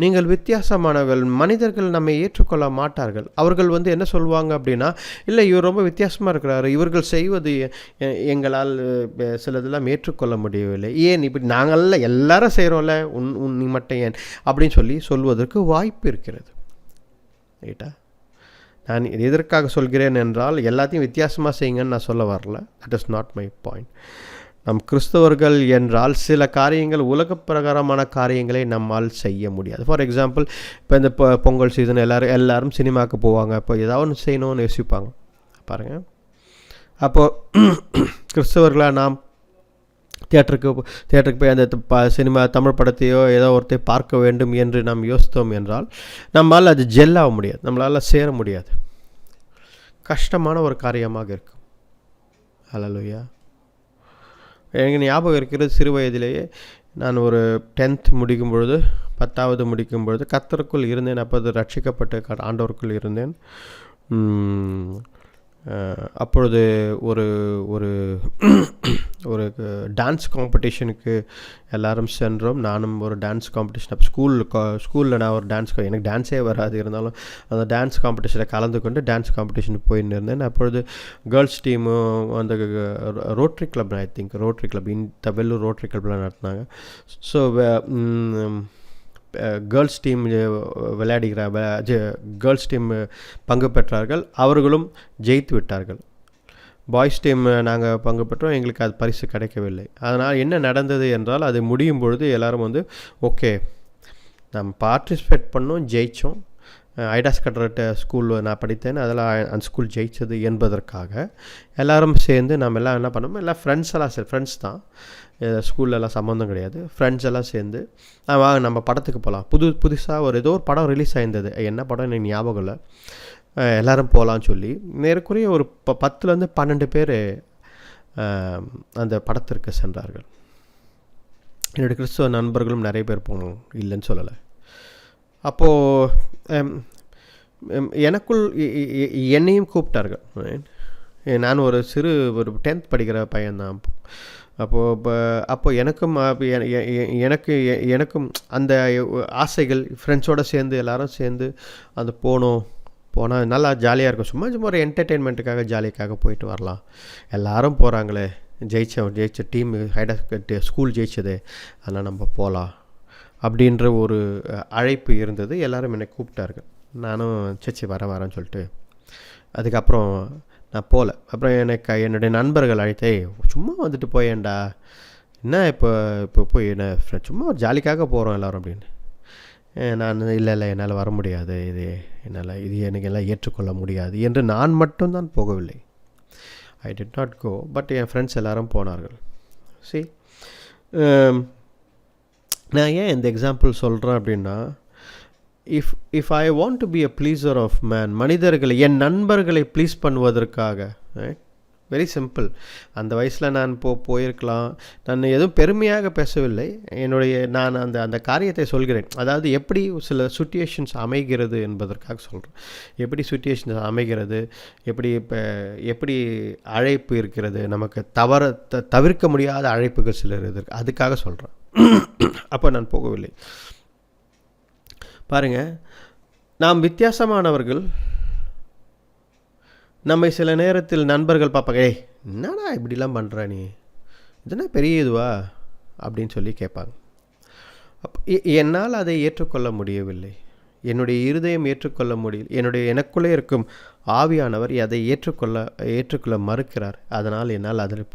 நீங்கள் வித்தியாசமானவர்கள். மனிதர்கள் நம்மை ஏற்றுக்கொள்ள மாட்டார்கள். அவர்கள் வந்து என்ன சொல்லுவாங்க அப்படின்னா, இல்லை இவர் ரொம்ப வித்தியாசமாக இருக்கிறாரு, இவர்கள் செய்வது எங்களால் சிலதெல்லாம் ஏற்றுக்கொள்ள முடியவில்லை. ஏன் இப்படி நாங்கள்லாம் எல்லாரும் செய்கிறோம்ல, நீ மட்டும் ஏன் அப்படின்னு சொல்வதற்கு வாய்ப்பு இருக்கிறது. ரைட்டா? நான் எதற்காக சொல்கிறேன் என்றால், எல்லாத்தையும் வித்தியாசமாக செய்யுங்கன்னு நான் சொல்ல வரல. That is not my point. நம் கிறிஸ்தவர்கள் என்றால் சில காரியங்கள், உலக பிரகாரமான காரியங்களை நம்மால் செய்ய முடியாது. ஃபார் எக்ஸாம்பிள், இப்போ இந்த பொங்கல் சீசன் எல்லாரும் சினிமாவுக்கு போவாங்க. இப்போ ஏதாவது ஒன்று செய்யணும்னு யோசிப்பாங்க பாருங்கள். அப்போது கிறிஸ்தவர்களாக நாம் தியேட்டருக்கு போய் அந்த சினிமா தமிழ் படத்தையோ ஏதோ ஒருத்தையோ பார்க்க வேண்டும் என்று நாம் யோசித்தோம் என்றால் நம்மளால் அது ஜெல்லாக முடியாது, நம்மளால் சேர முடியாது. கஷ்டமான ஒரு காரியமாக இருக்கும். ஹல்லேலூயா. எனக்கு ஞாபகம் இருக்கிறது, சிறு வயதிலேயே நான் ஒரு 10th முடிக்கும் பொழுது, 10வது முடிக்கும் பொழுது கர்த்தருக்குள் இருந்தேன். அப்போது ரட்சிக்கப்பட்ட ஆண்டவருக்குள் இருந்தேன். அப்பொழுது ஒரு ஒரு ஒரு டான்ஸ் காம்படிஷனுக்கு எல்லாரும் சென்றோம். நானும் ஒரு டான்ஸ் காம்படிஷன், ஸ்கூலில் நான் ஒரு எனக்கு டான்ஸே வராது, இருந்தாலும் அந்த டான்ஸ் காம்படிஷனில் கலந்து கொண்டு டான்ஸ் காம்படிஷனுக்கு போயின்னு இருந்தேன். அப்பொழுது கேர்ள்ஸ் டீமும் அந்த rotary club, I think rotary club, இந்த வெள்ளூர் ரோட்ரி கிளப்பில் நடத்தினாங்க. So girls team girls team பங்கு பெற்றார்கள், அவர்களும் ஜெயித்து விட்டார்கள். பாய்ஸ் டீம் நாங்கள் பங்கு பெற்றோம், எங்களுக்கு அது பரிசு கிடைக்கவில்லை. அதனால் என்ன நடந்தது என்றால், அது முடியும் பொழுது எல்லோரும் வந்து ஓகே நம்ம பார்ட்டிசிபேட் பண்ணோம், ஜெயித்தோம். ஐடாஸ் கட்டரட்ட ஸ்கூலில் நான் படித்தேன், அதெல்லாம் அந்த ஸ்கூல் ஜெயித்தது என்பதற்காக எல்லோரும் சேர்ந்து நம்ம எல்லாம் என்ன பண்ணோம், எல்லாம் ஃப்ரெண்ட்ஸ் தான், ஸ்கூல்லலாம் சம்மந்தம் கிடையாது, ஃப்ரெண்ட்ஸ் எல்லாம் சேர்ந்து வாங்க நம்ம படத்துக்கு போகலாம். புதுசாக ஏதோ ஒரு படம் ரிலீஸ் ஆயிருந்தது, என்ன படம் எனக்கு ஞாபகம் இல்லை. எல்லோரும் போகலான்னு சொல்லி நேருக்குரிய ஒரு 10 to 12 பேர் அந்த படத்திற்கு சென்றார்கள். என்னுடைய கிறிஸ்துவ நண்பர்களும் நிறைய பேர் போனோம், இல்லைன்னு சொல்லலை. அப்போது எனக்குள் என்னையும் கூப்பிட்டார்கள். நான் ஒரு 10th படிக்கிற பையன்தான். அப்போ எனக்கும் அந்த ஆசைகள், ஃப்ரெண்ட்ஸோடு சேர்ந்து எல்லாரும் சேர்ந்து அது போனால் நல்லா ஜாலியாக இருக்கும். சும்மா ஒரு என்டர்டெயின்மெண்ட்டுக்காக ஜாலிக்காக போயிட்டு வரலாம். எல்லோரும் போகிறாங்களே, ஜெயிச்ச டீம் ஸ்கூல் ஜெயிச்சது, அதெல்லாம் நம்ம போகலாம் அப்படின்ற ஒரு அழைப்பு இருந்தது. எல்லோரும் என்னை கூப்பிட்டார்கள். நானும் சச்சி வரேன்னு சொல்லிட்டு அதுக்கப்புறம் நான் போகல. அப்புறம் என்னுடைய நண்பர்கள் அழைத்தே, சும்மா வந்துட்டு போயேன்டா, என்ன இப்போ போய் என்ன சும்மா ஒரு ஜாலிக்காக போகிறோம் எல்லோரும் அப்படின்னு. நான் இல்லை என்னால் வர முடியாது, இது எனக்கு எல்லாம் ஏற்றுக்கொள்ள முடியாது என்று நான் மட்டும்தான் போகவில்லை. I did not go, but என் ஃப்ரெண்ட்ஸ் எல்லோரும் போனார்கள். சரி, நான் ஏன் இந்த எக்ஸாம்பிள் சொல்கிறேன் அப்படின்னா, if I want to be a pleaser of man, மனிதர்களை, என் நண்பர்களை ப்ளீஸ் பண்ணுவதற்காக, வெரி சிம்பிள். அந்த வயசில் நான் போயிருக்கலாம். நான் எதுவும் பெருமையாக பேசவில்லை. நான் அந்த காரியத்தை சொல்கிறேன். அதாவது எப்படி சில சுச்சுவேஷன்ஸ் அமைகிறது என்பதற்காக சொல்கிறேன். எப்படி சுச்சுவேஷன்ஸ் அமைகிறது, எப்படி அழைப்பு இருக்கிறது, நமக்கு தவிர்க்க முடியாத அழைப்புகள் சிலர் இருக்கு, அதுக்காக சொல்கிறேன். அப்போ நான் போகவில்லை. பாருங்கள், நாம் வித்தியாசமானவர்கள். நம்மை சில நேரத்தில் நண்பர்கள் பார்ப்பாங்க, என்னடா இப்படிலாம் பண்ணுற நீ, இதுனா பெரிய இதுவா அப்படின்னு சொல்லி கேட்பாங்க. என்னால் அதை ஏற்றுக்கொள்ள முடியவில்லை. என்னுடைய இருதயம் ஏற்றுக்கொள்ள முடியல. எனக்குள்ளே இருக்கும் ஆவியானவர் அதை ஏற்றுக்கொள்ள மறுக்கிறார். அதனால் என்னால் அதில்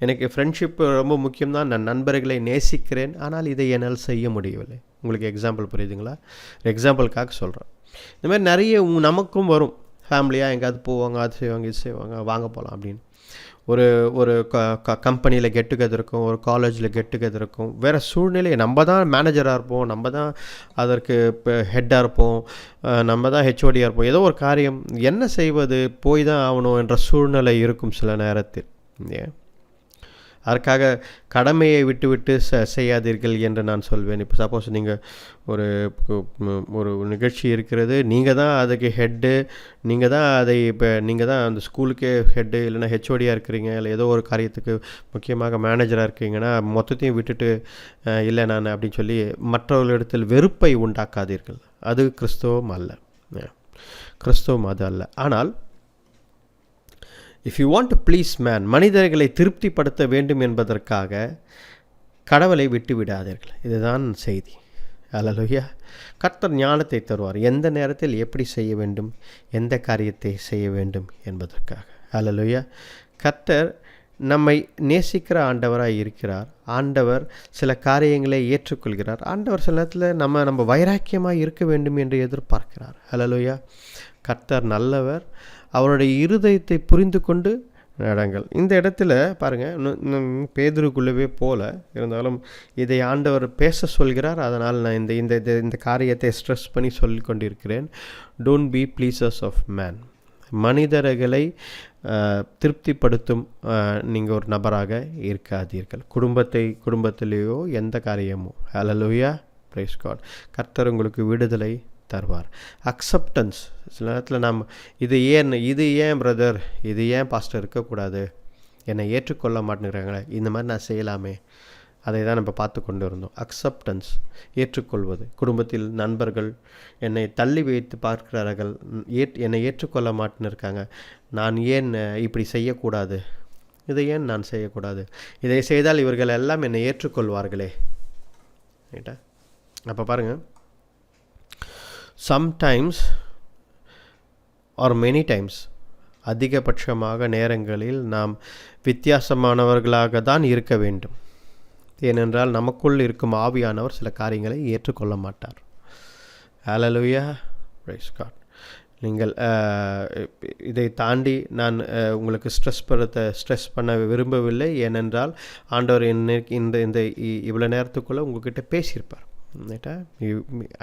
எனக்கு ஃப்ரெண்ட்ஷிப் ரொம்ப முக்கியம்தான். நான் நண்பர்களை நேசிக்கிறேன். ஆனால் இதை என்னால் செய்ய முடியவில்லை. உங்களுக்கு எக்ஸாம்பிள் புரியுதுங்களா? எக்ஸாம்பிளுக்காக சொல்கிறேன். இந்த மாதிரி நிறைய நமக்கும் வரும். ஃபேமிலியாக எங்கேயாவது போவாங்க, அது செய்வாங்க, இது செய்வாங்க, வாங்க போகலாம் அப்படின்னு. ஒரு கம்பெனியில் கெட் டுகெதர் இருக்கும், ஒரு காலேஜில் கெட் டுகெதர் இருக்கும். வேறு சூழ்நிலை, நம்ம தான் மேனேஜராக இருப்போம், நம்ம தான் அதற்கு இப்போ ஹெட்டாக இருப்போம், நம்ம தான் ஹெச்ஓடியாக இருப்போம். ஏதோ ஒரு காரியம், என்ன செய்வது, போய் தான் ஆகணும் என்ற சூழ்நிலை இருக்கும் சில நேரத்தில். ஏன் அதற்காக கடமையை விட்டு செய்யாதீர்கள் என்று நான் சொல்வேன். இப்போ சப்போஸ் நீங்கள் ஒரு நிகழ்ச்சி இருக்கிறது, நீங்கள் தான் அதுக்கு ஹெட்டு, நீங்கள் தான் அந்த ஸ்கூலுக்கே ஹெட்டு, இல்லைனா ஹெச்ஓடியாக இருக்கிறீங்க, இல்லை ஏதோ ஒரு காரியத்துக்கு முக்கியமாக மேனேஜராக இருக்கீங்கன்னா மொத்தத்தையும் விட்டுட்டு இல்லை நான் அப்படின்னு சொல்லி மற்றவர்களிடத்தில் வெறுப்பை உண்டாக்காதீர்கள். அது கிறிஸ்தவம் அல்ல. கிறிஸ்தவம் அது அல்ல. ஆனால் if you want to please man, மனிதர்களை திருப்திப்படுத்த வேண்டும் என்பதற்காக கடவுளை விட்டு விடாதீர்கள். இதுதான் செய்தி. அல்லேலூயா. கர்த்தர் ஞானத்தை தருவார், எந்த நேரத்தில் எப்படி செய்ய வேண்டும், எந்த காரியத்தை செய்ய வேண்டும் என்பதற்காக. அல்லேலூயா. கர்த்தர் நம்மை நேசிக்கிற ஆண்டவராக இருக்கிறார். ஆண்டவர் சில காரியங்களை ஏற்றுக்கொள்கிறார். ஆண்டவர் சில நேரத்தில் நம்ம வைராக்கியமாக இருக்க வேண்டும் என்று எதிர்பார்க்கிறார். அல்லேலூயா. கர்த்தர் நல்லவர். அவருடைய இருதயத்தை புரிந்து கொண்டு நடங்கள். இந்த இடத்துல பாருங்கள், பேதுருக்குள்ளவே போல இருந்தாலும் இதை ஆண்டவர் பேச சொல்கிறார். அதனால் நான் இந்த காரியத்தை ஸ்ட்ரெஸ் பண்ணி சொல்லி கொண்டிருக்கிறேன். Don't be pleasers of man. மனிதர்களை திருப்திப்படுத்தும் நீங்கள் ஒரு நபராக இருக்காதீர்கள். குடும்பத்திலேயோ எந்த காரியமோ. ஹல்லேலூயா. Praise God. கர்த்தர் உங்களுக்கு விடுதலை தருவார். அக்செப்டன்ஸ். சில நேரத்தில் நாம் இது ஏன் பிரதர், இது ஏன் பாஸ்டர் இருக்கக்கூடாது, என்னை ஏற்றுக்கொள்ள மாட்டேங்கிறாங்களே, இந்த மாதிரி நான் செய்யலாமே, அதை தான் நம்ம பார்த்து கொண்டு இருந்தோம். அக்செப்டன்ஸ், ஏற்றுக்கொள்வது. குடும்பத்தில் நண்பர்கள் என்னை தள்ளி வைத்து பார்க்கிறார்கள், என்னை ஏற்றுக்கொள்ள மாட்டேன்னு இருக்காங்க, நான் ஏன் இப்படி செய்யக்கூடாது, இதை ஏன் நான் செய்யக்கூடாது, இதை செய்தால் இவர்கள் எல்லாம் என்னை ஏற்றுக்கொள்வார்களே. ரைட்டா? அப்போ பாருங்கள், சம்டைம்ஸ் ஆர் மெனி டைம்ஸ், அதிகபட்சமாக நேரங்களில் நாம் வித்தியாசமானவர்களாக தான் இருக்க வேண்டும். ஏனென்றால் நமக்குள் இருக்கும் ஆவியானவர் சில காரியங்களை ஏற்றுக்கொள்ள மாட்டார். ஹல்லேலூயா. Praise God. நீங்கள் இதை தாண்டி நான் உங்களுக்கு ஸ்ட்ரெஸ் பண்ண விரும்பவில்லை. ஏனென்றால் ஆண்டவர் இந்த இவ்வளோ நேரத்துக்குள்ளே உங்கள்கிட்ட பேசியிருப்பார்.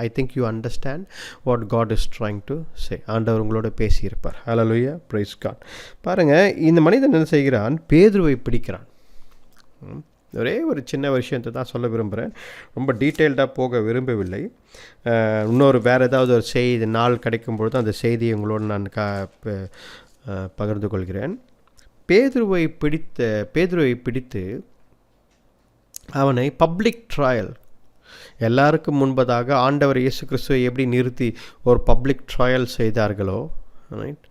I think you understand what God is trying to say. ஆண்டவர் உங்களோட பேசியிருப்பார். ஹல்லேலூயா. Praise God. பாருங்கள், இந்த மனிதன் என்ன செய்கிறான், பேதுருவை பிடிக்கிறான். ஒரே ஒரு சின்ன விஷயத்தை தான் சொல்ல விரும்புகிறேன், ரொம்ப டீட்டெயில்டாக போக விரும்பவில்லை. இன்னொரு வேறு ஏதாவது ஒரு செய்தி நாள் கிடைக்கும்பொழுது அந்த செய்தியை உங்களோடு நான் பகிர்ந்து கொள்கிறேன். பேதுருவை பிடித்து அவனை பப்ளிக் ட்ரையல், எல்லாருக்கும் முன்பதாக ஆண்டவர் இயேசு கிறிஸ்துவை எப்படி நிறுத்தி ஒரு பப்ளிக் ட்ரையல் செய்தார்களோ, ரைட்,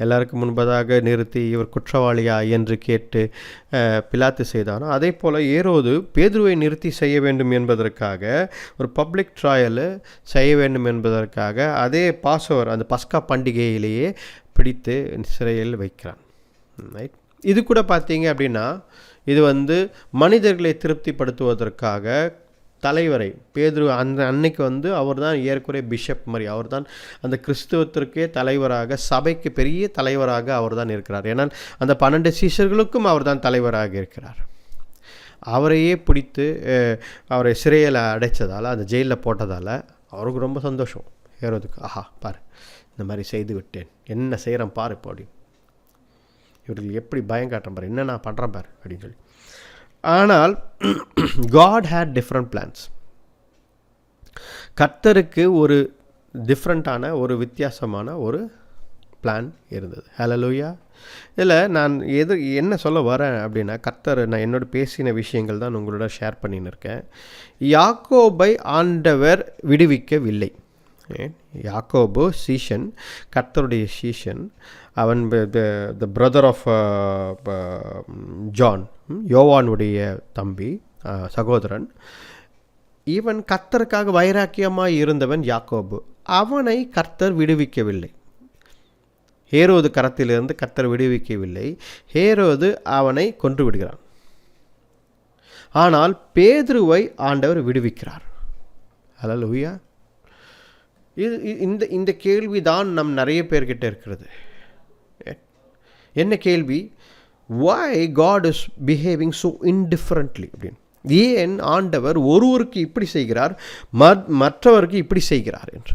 எல்லாருக்கும் முன்பதாக நிறுத்தி இவர் குற்றவாளியா என்று கேட்டு பிலாத்து செய்தானோ, அதே போல் ஏரோது பேதுருவை நிறுத்தி செய்ய வேண்டும் என்பதற்காக ஒரு பப்ளிக் ட்ரையல் செய்ய வேண்டும் என்பதற்காக அதே பாஸ்ஓவர் அந்த பஸ்கா பண்டிகையிலேயே பிடித்து சிறையில் வைக்கிறான். ரைட், இது கூட பார்த்தீங்க அப்படின்னா இது மனிதர்களை திருப்திப்படுத்துவதற்காக தலைவரை பேதுரு அன்னைக்கு அவர் தான் ஏற்குறைய பிஷப் மாதிரி, அவர் தான் அந்த கிறிஸ்துவத்திற்கே தலைவராக, சபைக்கு பெரிய தலைவராக அவர் தான் இருக்கிறார். ஏன்னால் அந்த 12 சீஷர்களுக்கும் அவர் தான் தலைவராக இருக்கிறார். அவரையே பிடித்து அவரை சிறையில் அடைச்சதால், அந்த ஜெயிலில் போட்டதால் அவருக்கு ரொம்ப சந்தோஷம். ஏரோதுக்கு, ஆஹா பாரு இந்த மாதிரி செய்து விட்டேன், என்ன செய்கிறேன் பாரு இப்போ அப்படின்னு, இவர்கள் எப்படி பயம் காட்டுறேன் பாரு, என்ன நான் பண்ணுறேன் பாரு அப்படின்னு சொல்லி. ஆனால் God had different plans. கர்த்தருக்கு ஒரு டிஃப்ரெண்ட்டான ஒரு வித்தியாசமான ஒரு பிளான் இருந்தது. ஹல்லேலூயா. இதில் நான் என்ன சொல்ல வரேன் அப்படின்னா, கர்த்தர் நான் என்னோட பேசின விஷயங்கள் தான் உங்களோட ஷேர் பண்ணின்னு இருக்கேன். யாக்கோபை ஆண்டவர் விடுவிக்கவில்லை. யாக்கோபு சீஷன், கர்த்தருடைய சீஷன், அவன் த பிரதர் ஆஃப் ஜான், யோவானுடைய தம்பி, சகோதரன். இவன் கர்த்தருக்காக வைராக்கியமாக இருந்தவன் யாக்கோபு. அவனை கர்த்தர் விடுவிக்கவில்லை. ஹேரோது கரத்திலிருந்து கர்த்தர் விடுவிக்கவில்லை. ஹேரோது அவனை கொன்று விடுகிறான். ஆனால் பேதுருவை ஆண்டவர் விடுவிக்கிறார். ஹல்லேலூயா. இந்த கேள்வி தான் நம் நிறைய பேர்கிட்ட இருக்கிறது. என்ன கேள்வி? why God is behaving so indifferently அப்படின்னு. ஏன் ஆண்டவர் ஒருவருக்கு இப்படி செய்கிறார், மற்றவருக்கு இப்படி செய்கிறார் என்று.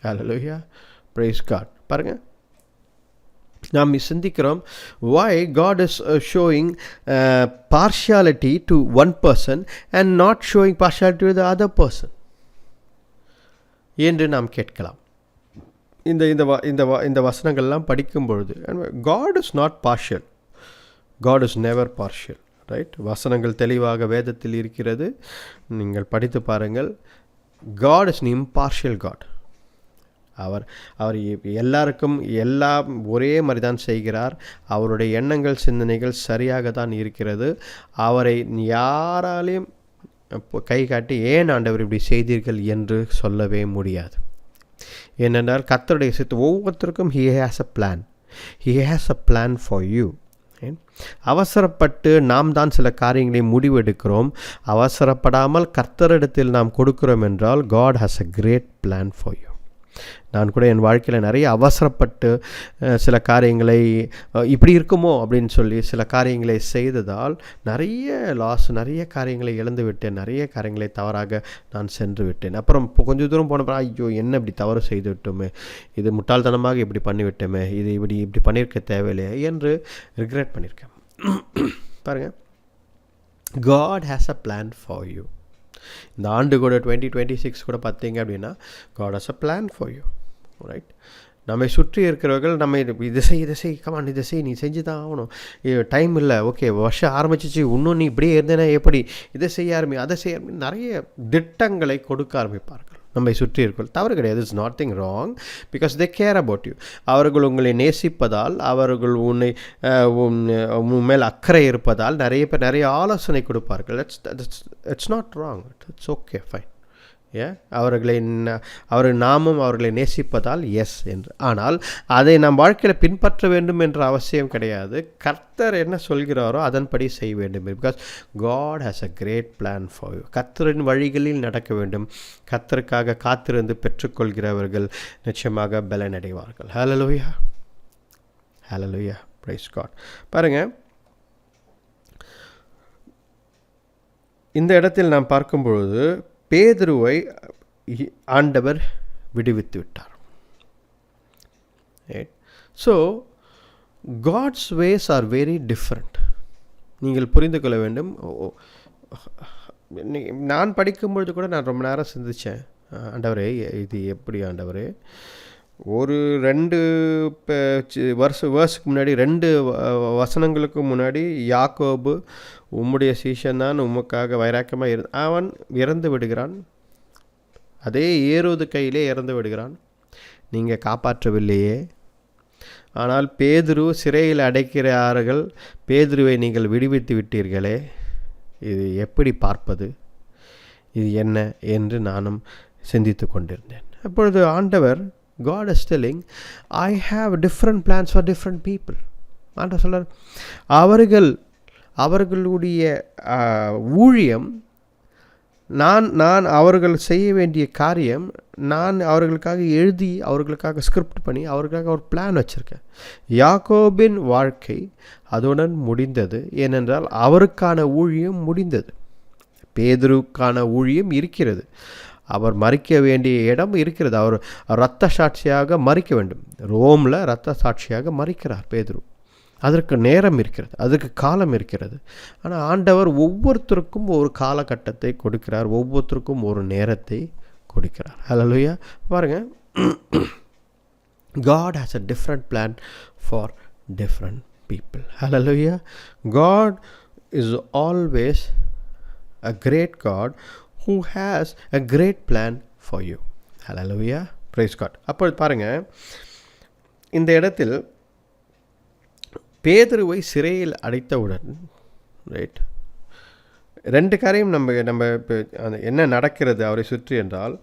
ஹல்லேலூயா, praise God. பாருங்க, நாம் சிந்திக்கிறோம், why God is showing partiality to one person and not showing partiality to the other person என்று நாம் கேட்கலாம். இந்த வசனங்கள்லாம் படிக்கும் பொழுது, God is not partial, God is never partial, right? வசனங்கள் தெளிவாக வேதத்தில் இருக்கிறது, நீங்கள் படித்து பாருங்கள். God is an impartial God. அவர் எல்லாருக்கும் எல்லாம் ஒரே மாதிரி தான் செய்கிறார். அவருடைய எண்ணங்கள் சிந்தனைகள் சரியாக தான் இருக்கிறது. அவரை யாராலையும் கை காட்டி ஏன் ஆண்டவர் இப்படி செய்தீர்கள் என்று சொல்லவே முடியாது. ஏனென்றால் கர்த்தருடைய சித்த ஒவ்வொருத்தருக்கும் he has a plan for you. அவசரப்பட்டு நாம் தான் சில காரியங்களை முடிவெடுக்கிறோம். அவசரப்படாமல் கர்த்தரிடத்தில் நாம் கொடுக்கிறோம் என்றால் God has a great plan for you. நான் கூட என் வாழ்க்கையில் நிறைய அவசரப்பட்டு சில காரியங்களை இப்படி இருக்குமோ அப்படின்னு சொல்லி சில காரியங்களை செய்ததால் நிறைய லாஸ், நிறைய காரியங்களை இழந்து விட்டேன், நிறைய காரியங்களை தவறாக நான் சென்று விட்டேன். அப்புறம் இப்போ கொஞ்சம் தூரம் போனப்போ ஐயோ என்ன இப்படி தவறு செய்து விட்டோமே, இது முட்டாள்தனமாக இப்படி பண்ணிவிட்டோமே, இது இப்படி பண்ணியிருக்க தேவையில்லையே என்று ரிக்ரெட் பண்ணியிருக்கேன். பாருங்கள், God has a plan for you. இந்த ஆண்டு கூட 2026 கூட பார்த்தீங்க அப்படின்னா God has a plan for you, right? நம்மை சுற்றி இருக்கிறவர்கள் நம்ம இதை செய் கமான், இதை செய், நீ செஞ்சு தான் ஆகணும், டைம் இல்லை, ஓகே வருஷம் ஆரம்பிச்சிச்சு, இன்னும் நீ இப்படியே இருந்தேன்னா எப்படி, இதை செய்ய ஆரம்பி, அதை செய்ய ஆரம்பி, நிறைய திட்டங்களை கொடுக்க ஆரம்பிப்பார்கள் நம்மை சுற்றி இருக்கிற. தவறு கிடையாது, it's nothing wrong, because they care about you. அவர்கள் உங்களை நேசிப்பதால், அவர்கள் உன் மேல் அக்கறை இருப்பதால் நிறைய பேர் நிறைய ஆலோசனை கொடுப்பார்கள். It's not wrong, it's okay, fine. நாமும் அவர்களை நேசிப்பதால் எஸ் என்று. ஆனால் அதை நாம் வாழ்க்கையில் பின்பற்ற வேண்டும் என்ற அவசியம் கிடையாது. கர்த்தர் என்ன சொல்கிறாரோ அதன்படி செய்ய வேண்டும். Because God has a great plan for you. கர்த்தரின் வழிகளில் நடக்க வேண்டும். கர்த்தருக்காக காத்திருந்து பெற்றுக்கொள்கிறவர்கள் நிச்சயமாக பலனடைவார்கள். ஹல்லேலூயா, ஹல்லேலூயா, பிரைஸ் காட். பாருங்கள், இந்த இடத்தில் நாம் பார்க்கும்பொழுது பேதுருவை ஆண்டவர் விடுவித்து விட்டார். So God's ways are very different. நீங்கள் புரிந்து கொள்ள வேண்டும். நான் படிக்கும்பொழுது கூட நான் ரொம்ப நேரம் சிந்தித்தேன், ஆண்டவரே இது எப்படி ஆண்டவரே, ஒரு 2 வருஷத்துக்கு முன்னாடி 2 வசனங்களுக்கு முன்னாடி யாக்கோபு உம்முடைய சீஷன் தான், உமக்காக வைராக்கியமாக அவன் இறந்து விடுகிறான். அதே ஏரோது கையிலே இறந்து விடுகிறான். நீங்கள் காப்பாற்றவில்லையே. ஆனால் பேதுரு சிறையில் அடைக்கிறார்கள், பேதுருவை நீங்கள் விடுவித்து விட்டீர்களே, இது எப்படி பார்ப்பது, இது என்ன என்று நானும் சிந்தித்து கொண்டிருந்தேன். அப்பொழுது ஆண்டவர், God is telling, I have different plans for different people. ஆண்டவர் சொல்றார், அவர்களுடைய ஊழியம், நான் அவர்கள் செய்ய வேண்டிய காரியம், நான் அவர்களுக்காக எழுதி, அவர்களுக்காக ஸ்கிரிப்ட் பண்ணி, அவர்களுக்காக ஒரு பிளான் வச்சுருக்கேன். யாக்கோபின் வாழ்க்கை அதுடன் முடிந்தது. ஏனென்றால் அவருக்கான ஊழியம் முடிந்தது. பேதுருக்கான ஊழியம் இருக்கிறது. அவர் மறிக்க வேண்டிய இடம் இருக்கிறது. அவர் இரத்த சாட்சியாக மறிக்க வேண்டும். ரோமில் இரத்த சாட்சியாக மறிக்கிறார் பேதுரு. அதற்கு நேரம் இருக்கிறது, அதற்கு காலம் இருக்கிறது. ஆனால் ஆண்டவர் ஒவ்வொருத்தருக்கும் ஒரு காலகட்டத்தை கொடுக்கிறார், ஒவ்வொருத்தருக்கும் ஒரு நேரத்தை கொடுக்கிறார். ஹல்லேலூயா. பாருங்கள், God has a different plan for different people. Hallelujah. God is always a great God who has a great plan for you. Hallelujah. Praise God. அப்போ பாருங்கள், இந்த இடத்தில் பேதுருவை சிறையில் அடைத்தவுடன், ரைட், 2 காரியம் நம்ம இப்போ என்ன நடக்கிறது அவரை சுற்றி என்றால்,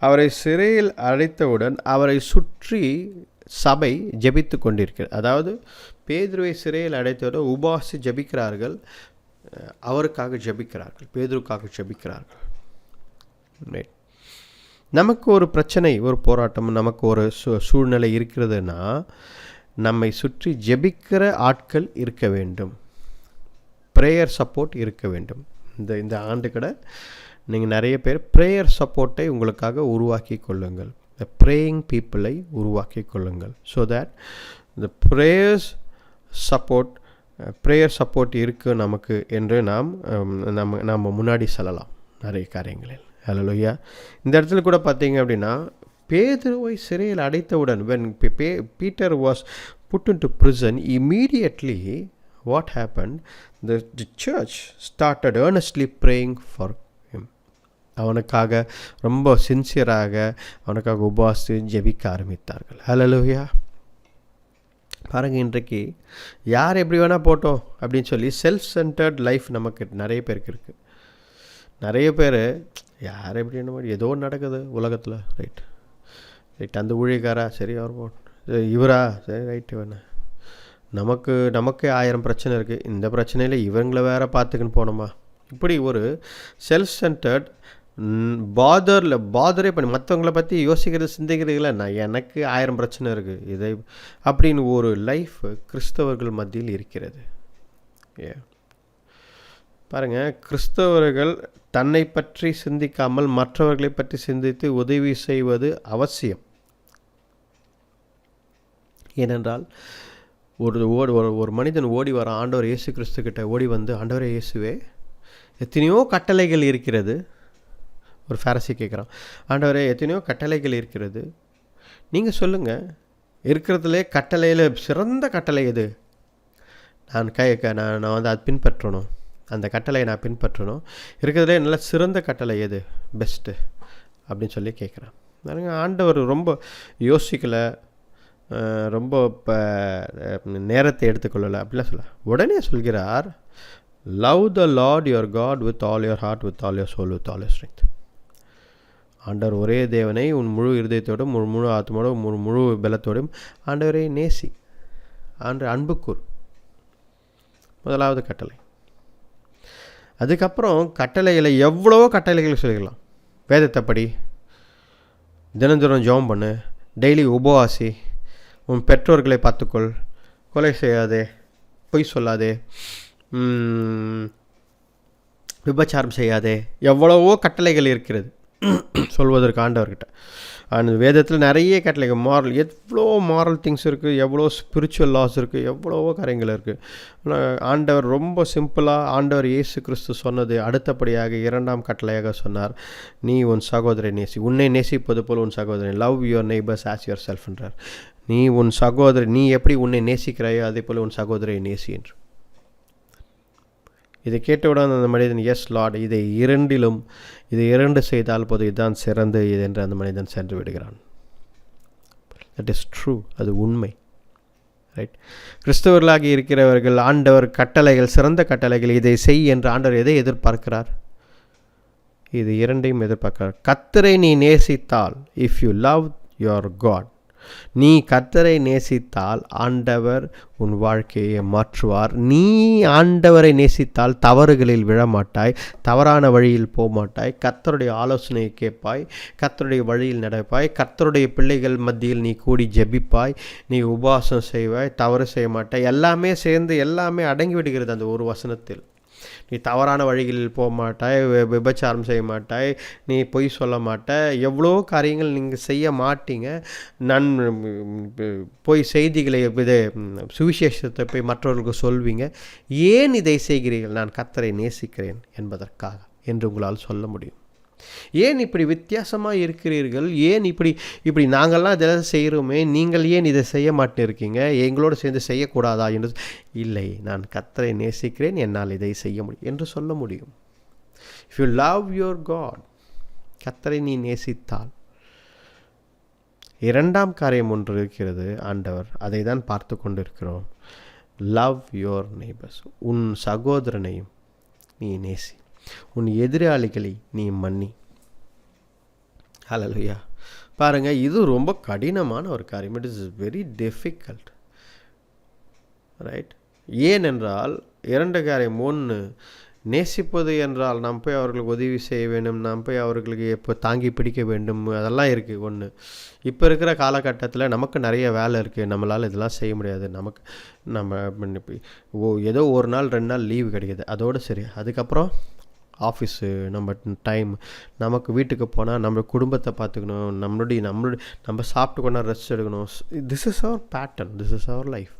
அவரை சிறையில் அடைத்தவுடன் அவரை சுற்றி சபை ஜெபித்து கொண்டிருக்கிறது. அதாவது பேதுருவை சிறையில் அடைத்தவுடன் உபாசி ஜெபிக்கிறார்கள், அவருக்காக ஜெபிக்கிறார்கள், பேதுருக்காக ஜெபிக்கிறார்கள். ரைட். நமக்கு ஒரு பிரச்சனை, ஒரு போராட்டம், நமக்கு ஒரு சூழ்நிலை இருக்கிறதுனா நம்மை சுற்றி ஜெபிக்கிற ஆட்கள் இருக்க வேண்டும், ப்ரேயர் சப்போர்ட் இருக்க வேண்டும். இந்த ஆண்டு கூட நீங்கள் நிறைய பேர் ப்ரேயர் சப்போர்ட்டை உங்களுக்காக உருவாக்கி கொள்ளுங்கள், த ப்ரேயிங் பீப்புளை உருவாக்கி கொள்ளுங்கள். ஸோ தேட் இந்த ப்ரேயர் சப்போர்ட் இருக்குது நமக்கு என்று நம்ம முன்னாடி செல்லலாம் நிறைய காரியங்களில். ஹல்லேலூயா. இந்த இடத்துல கூட பார்த்தீங்க அப்படின்னா, பேதுருவை சிறையில் அடைத்தவுடன், when Peter was put into prison, immediately what happened? The church started earnestly praying for him. அவனுக்காக ரொம்ப சின்சியராக அவனுக்காக உபாசி ஜெபிக்க ஆரம்பித்தார்கள். ஹல்லேலூயா. பாருங்க, இன்றைக்கு யார் எப்படி வேணால் போட்டோம் அப்படின்னு சொல்லி செல்ஃப் சென்டர்ட் லைஃப் நமக்கு நிறைய பேருக்கு இருக்குது. நிறைய பேர் யார் எப்படி என்ன ஏதோ நடக்குது உலகத்தில், ரைட், அந்த ஊழியக்காரா சரி, அவர் இவரா சரி, ரைட்டு வேணா, நமக்கே 1000 பிரச்சனை இருக்குது, இந்த பிரச்சனையில் இவங்களை வேற பார்த்துக்கின்னு போனோமா, இப்படி ஒரு செல்ஃப் சென்டர்ட் பாதரே பண்ணி மற்றவங்களை பற்றி யோசிக்கிறது, சிந்திக்கிறீங்களா, நான் எனக்கு 1000 பிரச்சனை இருக்குது இதை அப்படின்னு ஒரு லைஃப் கிறிஸ்தவர்கள் மத்தியில் இருக்கிறது. பாருங்கள், கிறிஸ்தவர்கள் தன்னை பற்றி சிந்திக்காமல் மற்றவர்களை பற்றி சிந்தித்து உதவி செய்வது அவசியம். ஏனென்றால் ஒரு மனிதன் ஓடி வர ஆண்டவர் இயேசு கிறிஸ்து கிட்ட ஓடி வந்து, ஆண்டவரே இயேசுவே, எத்தனையோ கட்டளைகள் இருக்கிறது. ஒரு ஃபரிசி கேட்குறான், ஆண்டவரே எத்தனையோ கட்டளைகள் இருக்கிறது, நீங்கள் சொல்லுங்கள், இருக்கிறதுலே கட்டளையில் சிறந்த கட்டளை எது, நான் வந்து அது பின்பற்றணும், அந்த கட்டளையை நான் பின்பற்றணும், இருக்கிறதுலே நல்ல சிறந்த கட்டளை எது, பெஸ்ட்டு அப்படின்னு சொல்லி கேட்குறேன். பாருங்க, ஆண்டவர் ரொம்ப யோசிக்கலை, ரொம்ப இப்போ நேரத்தை எடுத்துக்கொள்ளலை அப்படிலாம் சொல்ல, உடனே சொல்கிறார், love the Lord your God with all your heart, with all your soul, with all your strength. ஆண்டவர் ஒரே தேவனை உன் முழு இருதயத்தோடும், முழு ஆத்மாவோடும், முழு பலத்தோடும் ஆண்டவரை நேசி, அன்பு கூர், முதலாவது கட்டளை. அதுக்கப்புறம் கட்டளைகளை எவ்வளவோ கட்டளைகள் சொல்லிக்கலாம். வேதத்தை படி, தினந்தோறும் ஜெபம் பண்ணு, டெய்லி உபவாசி, உன் பெற்றோர்களை பார்த்துக்கொள், கொலை செய்யாதே, பொய் சொல்லாதே, விபச்சாரம் செய்யாதே, எவ்வளவோ கட்டளைகள் இருக்கிறது சொல்வதற்கு ஆண்டவர்கிட்ட. அந்த வேதத்தில் நிறைய கட்டளைங்க மாரல், எவ்வளோ மாரல் திங்ஸ் இருக்குது, எவ்வளோ ஸ்பிரிச்சுவல் லாஸ் இருக்குது, எவ்வளவோ காரியங்கள் இருக்குது. ஆனால் ஆண்டவர் ரொம்ப சிம்பிளாக ஆண்டவர் இயேசு கிறிஸ்து சொன்னது அடுத்தபடியாக 2ஆம் கட்டளையாக சொன்னார், நீ உன் சகோதரை நேசி, உன்னை நேசிப்பது போல் உன் சகோதரன், love your neighbours as your செல்ஃப்ன்றார். நீ உன் சகோதரி, நீ எப்படி உன்னை நேசிக்கிறாயோ அதே போல் உன் சகோதரை நேசி என்று. இதை கேட்டவுடன் அந்த மனிதன், எஸ் லார்ட், இது 2 செய்தால் போது இதுதான் சிறந்து இது என்று அந்த மனிதன் சென்று விடுகிறான். தட் இஸ் ட்ரூ, அது உண்மை. ரைட்? கிறிஸ்தவர்களாகி இருக்கிறவர்கள் ஆண்டவர் கட்டளைகள், சிறந்த கட்டளைகள், இதை செய் என்று ஆண்டவர் எதை எதிர்பார்க்கிறார்? இது 2ஐயும் எதிர்பார்க்கிறார். கர்த்தரை நீ நேசித்தால், if you love your God, நீ கர்த்தரை நேசித்தால் ஆண்டவர் உன் வாழ்க்கையை மாற்றுவார். நீ ஆண்டவரை நேசித்தால் தவறுகளில் விழமாட்டாய், தவறான வழியில் போகமாட்டாய், கர்த்தருடைய ஆலோசனையை கேட்பாய், கர்த்தருடைய வழியில் நடப்பாய், கர்த்தருடைய பிள்ளைகள் மத்தியில் நீ கூடி ஜெபிப்பாய், நீ உபவாசம் செய்வாய், தவறு செய்ய மாட்டாய். எல்லாமே சேர்ந்து எல்லாமே அடங்கி விடுகிறது அந்த ஒரு வசனத்தில். நீ தவறான வழிகளில் போக மாட்டாய், விபச்சாரம் செய்ய மாட்டாய், நீ பொய் சொல்ல மாட்டாய், எவ்வளோ காரியங்கள் நீங்கள் செய்ய மாட்டீங்க. போய் செய்திகளை சுவிசேஷத்தை போய் மற்றவர்களுக்கு சொல்வீங்க. ஏன் இதை செய்கிறீர்கள்? நான் கர்த்தரை நேசிக்கிறேன் என்பதற்காக என்று உங்களால் சொல்ல முடியும். ஏன் இப்படி வித்தியாசமாக இருக்கிறீர்கள்? ஏன் இப்படி நாங்கள்லாம் இதெல்லாம் செய்கிறோமே, நீங்கள் ஏன் இதை செய்ய மாட்டேருக்கீங்க? எங்களோடு சேர்ந்து செய்யக்கூடாதா என்று. இல்லை, நான் கர்த்தரை நேசிக்கிறேன், என்னால் இதை செய்ய முடியும் என்று சொல்ல முடியும். If you love your God, கர்த்தரை நீ நேசித்தால். 2ஆம் காரியம் ஒன்று இருக்கிறது, ஆண்டவர் அதை தான் பார்த்து கொண்டிருக்கிறோம். லவ் யுவர் நெய்பர்ஸ், உன் சகோதரனையும் நீ நேசி, உன் எதிராளிகளை நீ மன்னி. ஹல்லேலூயா. பாருங்கள், இது ரொம்ப கடினமான ஒரு காரியம். It is very difficult. Right? ஏனென்றால் 2 காரியம். 1, நேசிப்பது என்றால் நாம் போய் அவர்களுக்கு உதவி செய்ய வேண்டும், நாம் போய் அவர்களுக்கு எப்போ தாங்கி பிடிக்க வேண்டும், அதெல்லாம் இருக்குது. 1, இப்போ இருக்கிற காலகட்டத்தில் நமக்கு நிறைய வேலை இருக்குது, நம்மளால் இதெல்லாம் செய்ய முடியாது. நம்ம ஏதோ 1 நாள் 2 நாள் லீவு கிடைக்கிது, அதோடு சரி. அதுக்கப்புறம் ஆஃபீஸு, நமக்கு வீட்டுக்கு போனால் நம்ம குடும்பத்தை பார்த்துக்கணும், நம்ம சாப்பிட்டு கொண்டா ரெஸ்ட் எடுக்கணும். This is our pattern, this is our life.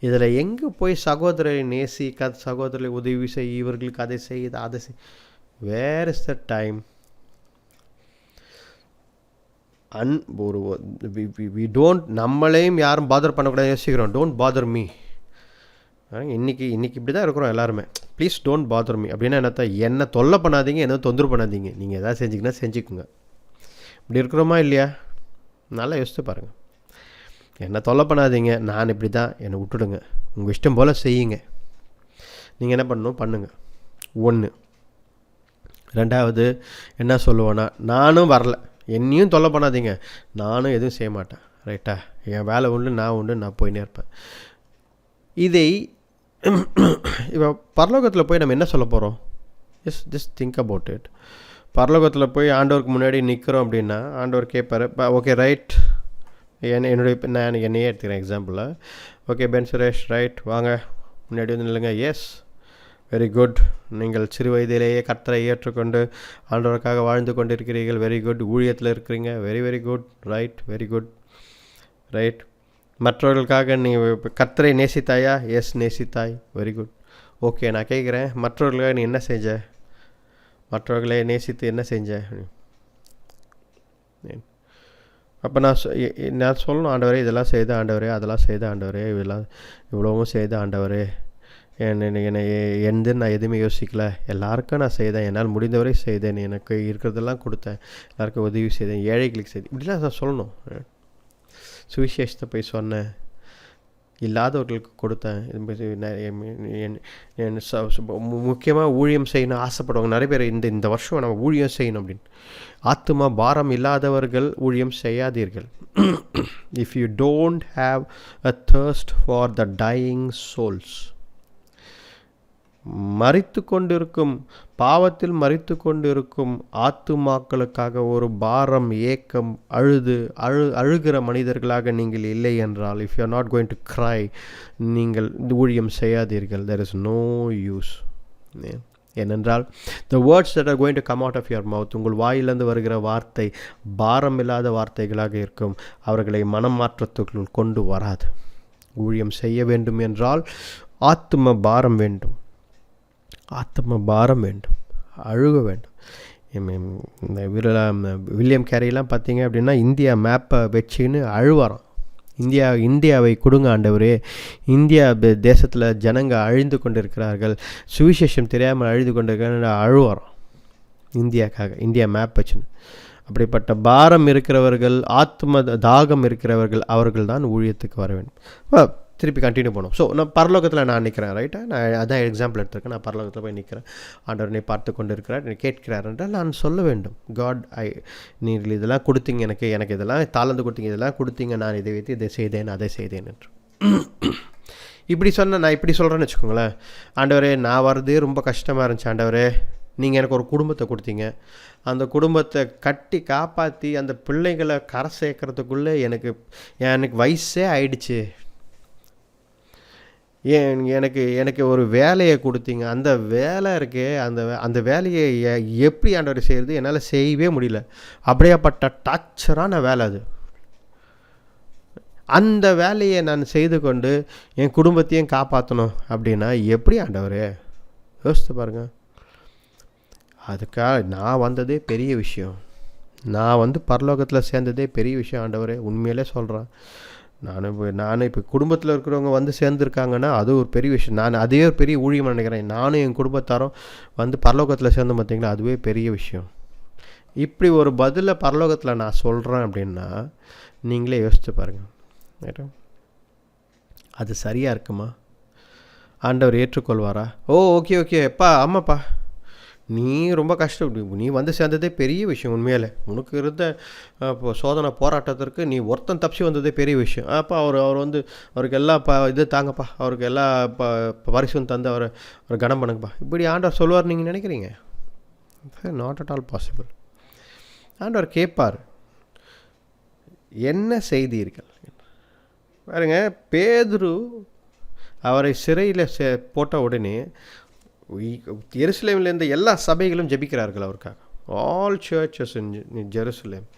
இதில் எங்கே போய் சகோதரரை நேசி, சகோதரரை உதவி செய், இவர்களுக்கு அதை செய், அதை செய். Where is the time? We don't, நம்மளையும் யாரும் பாதர் பண்ணக்கூடாது யோசிக்கிறோம். Don't bother me. இன்றைக்கி இப்படி தான் இருக்கிறோம் எல்லாருமே. ப்ளீஸ் டோன்ட் பாதர் மீ அப்படின்னா என்ன தொல்லை பண்ணாதீங்க, என்ன தொந்தரவு பண்ணாதீங்க, நீங்கள் எதாவது செஞ்சிங்கன்னா செஞ்சுக்குங்க. இப்படி இருக்கிறோமா இல்லையா? நல்லா யோசித்து பாருங்கள். என்ன தொல்லை பண்ணாதீங்க, நான் இப்படி தான், என்னை விட்டுடுங்க, உங்கள் இஷ்டம் போல் செய்யுங்க. நீங்கள் என்ன பண்ணணும் பண்ணுங்கள். 1. 2வது என்ன சொல்லுவேன்னா, நானும் வரல, என்னையும் தொல்லை பண்ணாதீங்க, நானும் எதுவும் செய்ய மாட்டேன். ரைட்டா? என் வேலை உண்டு, நான் போயின்னே இருப்பேன். இதை இப்போ பரலோகத்தில் போய் நம்ம என்ன சொல்ல போகிறோம்? Just think about it. பரலோகத்தில் போய் ஆண்டவருக்கு முன்னாடி நிற்கிறோம் அப்படின்னா ஆண்டவர் கேட்பார், ஓகே ரைட், நான் என்னையே எடுத்துக்கிறேன் எக்ஸாம்பிளில். ஓகே பென் சுரேஷ், ரைட், வாங்க முன்னாடி வந்து நில்லுங்க. எஸ், வெரி குட், நீங்கள் சிறு வயதிலேயே கர்த்தரை ஏற்றுக்கொண்டு ஆண்டவருக்காக வாழ்ந்து கொண்டு இருக்கிறீர்கள். Very good. ஊழியத்தில் இருக்கிறீங்க. Very very good. Right, very good. Right. மற்றவர்களுக்காக நீ கர்த்தரை நேசித்தாயா? எஸ், நேசித்தாய். Very good. ஓகே, நான் கேட்குறேன், மற்றவர்களுக்காக நீ என்ன செஞ்ச? மற்றவர்களை நேசித்து என்ன செஞ்ச? அப்போ நான் சொல்லணும், ஆண்டவரே இதெல்லாம் செய்த ஆண்டவரே, அதெல்லாம் செய்த ஆண்டவரே, இவ்வளவும் செய்த ஆண்டவரே, என்னை நான் எதுவுமே யோசிக்கல, எல்லாருக்கும் நான் செய்தேன், என்னால் முடிந்தவரை செய்தேன், எனக்கு இருக்கிறதெல்லாம் கொடுத்தேன், எல்லாருக்கும் உதவி செய்தேன், ஏழைகளுக்கு செய்தேன், இப்படிலாம் நான் சொல்லணும். சுவிசேஷத்தை போய் சொன்னேன், இல்லாதவர்களுக்கு கொடுத்தேன். முக்கியமாக ஊழியம் செய்யணும் ஆசைப்படுவாங்க நிறைய பேர். இந்த வருஷம் நம்ம ஊழியம் செய்யணும் அப்படின்னு. ஆத்துமா பாரம் இல்லாதவர்கள் ஊழியம் செய்யாதீர்கள். If you don't have a thirst for the dying souls, மரித்து கொண்டிருக்கும் பாவத்தில் மரித்து கொண்டிருக்கும் ஆத்துமாக்களுக்காக ஒரு பாரம், ஏக்கம், அழுகிற மனிதர்களாக நீங்கள் இல்லை என்றால், if you are not going to cry, நீங்கள் ஊழியம் செய்யாதீர்கள். There is no use. ஏனென்றால் the words that are going to come out of your mouth, உங்கள் வாயிலிருந்து வருகிற வார்த்தை பாரம் இல்லாத வார்த்தைகளாக இருக்கும். அவர்களை மனம் மாற்றத்துக்குள் கொண்டு வராது. ஊழியம் செய்ய வேண்டும் என்றால் ஆத்தும பாரம் வேண்டும், ஆத்தும பாரம் வேண்டும், அழுக வேண்டும். இந்த வில்லியம் கேரிலாம் பார்த்தீங்க அப்படின்னா இந்தியா மேப்பை வச்சுன்னு அழுவாராம். இந்தியாவை கொடுங்க ஆண்டவரே, இந்தியா தேசத்தில் ஜனங்க அழிந்து கொண்டிருக்கிறார்கள், சுவிசேஷம் தெரியாமல் அழிந்து கொண்டிருக்கிறாங்க அழுவாராம் இந்தியாக்காக, இந்தியா மேப் வச்சுன்னு. அப்படிப்பட்ட பாரம் இருக்கிறவர்கள், ஆத்ம தாகம் இருக்கிறவர்கள், அவர்கள் தான் ஊழியத்துக்கு வர வேண்டும். திருப்பி கண்டினியூ பண்ணும். ஸோ நான் பரலோகத்தில் நான் நிற்கிறேன், ரைட்டா? நான் அதான் எக்ஸாம்பிள் எடுத்திருக்கேன். நான் பரலோகத்தில் போய் நிற்கிறேன், ஆண்டவர் நீ பார்த்து கொண்டு இருக்கிறார், நீ கேட்கிறார் என்றால் நான் சொல்ல வேண்டும், காட் நீங்கள் இதெல்லாம் கொடுத்தீங்க, எனக்கு இதெல்லாம் தாளந்து கொடுத்தீங்க, இதெல்லாம் கொடுத்தீங்க, நான் இதை வைத்து இதை செய்தேன், அதை செய்தேன் என்று இப்படி நான் இப்படி சொல்கிறேன்னு வச்சுக்கோங்களேன். ஆண்டவரே நான் வர்றதே ரொம்ப கஷ்டமாக இருந்துச்சு, ஆண்டவரே நீங்கள் எனக்கு ஒரு குடும்பத்தை கொடுத்தீங்க, அந்த குடும்பத்தை கட்டி காப்பாற்றி அந்த பிள்ளைங்களை கரை சேர்க்கறதுக்குள்ளே எனக்கு வயசே ஆயிடுச்சு, எனக்கு ஒரு வேலையை கொடுத்தீங்க, அந்த வேலை இருக்கே, அந்த வேலையை எப்படி ஆண்டவர் செய்கிறது என்னால் செய்யவே முடியல, அப்படியேப்பட்ட டார்ச்சரான வேலை அது. அந்த வேலையை நான் செய்து கொண்டு என் குடும்பத்தையும் காப்பாற்றணும் அப்படின்னா எப்படி ஆண்டவரே? யோசித்து பாருங்கள். அதுக்காக நான் வந்ததே பெரிய விஷயம், நான் பரலோகத்தில் சேர்ந்ததே பெரிய விஷயம் ஆண்டவரே, உண்மையிலே சொல்கிறேன். நான் இப்போ குடும்பத்தில் இருக்கிறவங்க சேர்ந்துருக்காங்கன்னா அது ஒரு பெரிய விஷயம். நான் அதே ஒரு பெரிய ஊழியம் நினைக்கிறேன். நானும் என் குடும்பத்தாரும் பரலோகத்தில் சேர்ந்து பார்த்தீங்களா, அதுவே பெரிய விஷயம். இப்படி ஒரு பதிலை பரலோகத்தில் நான் சொல்கிறேன் அப்படின்னா நீங்களே யோசித்து பாருங்கள், அது சரியாக இருக்குமா? ஆண்டவர் ஏற்றுக்கொள்வாரா? ஓகே எப்பா, ஆமாப்பா நீ ரொம்ப கஷ்டம், நீ சேர்ந்ததே பெரிய விஷயம், உண்மையிலே உனக்கு இருந்த சோதனை போராட்டத்திற்கு நீ ஒருத்தன் தப்பிச்சு வந்ததே பெரிய விஷயம். அப்போ அவருக்கு எல்லா இது தாங்கப்பா, அவருக்கு எல்லா பரிசும் தந்து அவரை கனம் பண்ணுங்கப்பா, இப்படி ஆண்டவர் சொல்லுவார் நீங்கள் நினைக்கிறீங்க? Not at all possible. ஆண்டவர் கேட்பார், என்ன செய்தீர்கள் பாருங்க. பேதுரு அவரை சிறையில் போட்ட உடனே எருசலேமில் இருந்த எல்லா சபைகளும் ஜெபிக்கிறார்கள் அவருக்காக. ஆல் சர்ச்சஸ் இன் ஜெருசலேம்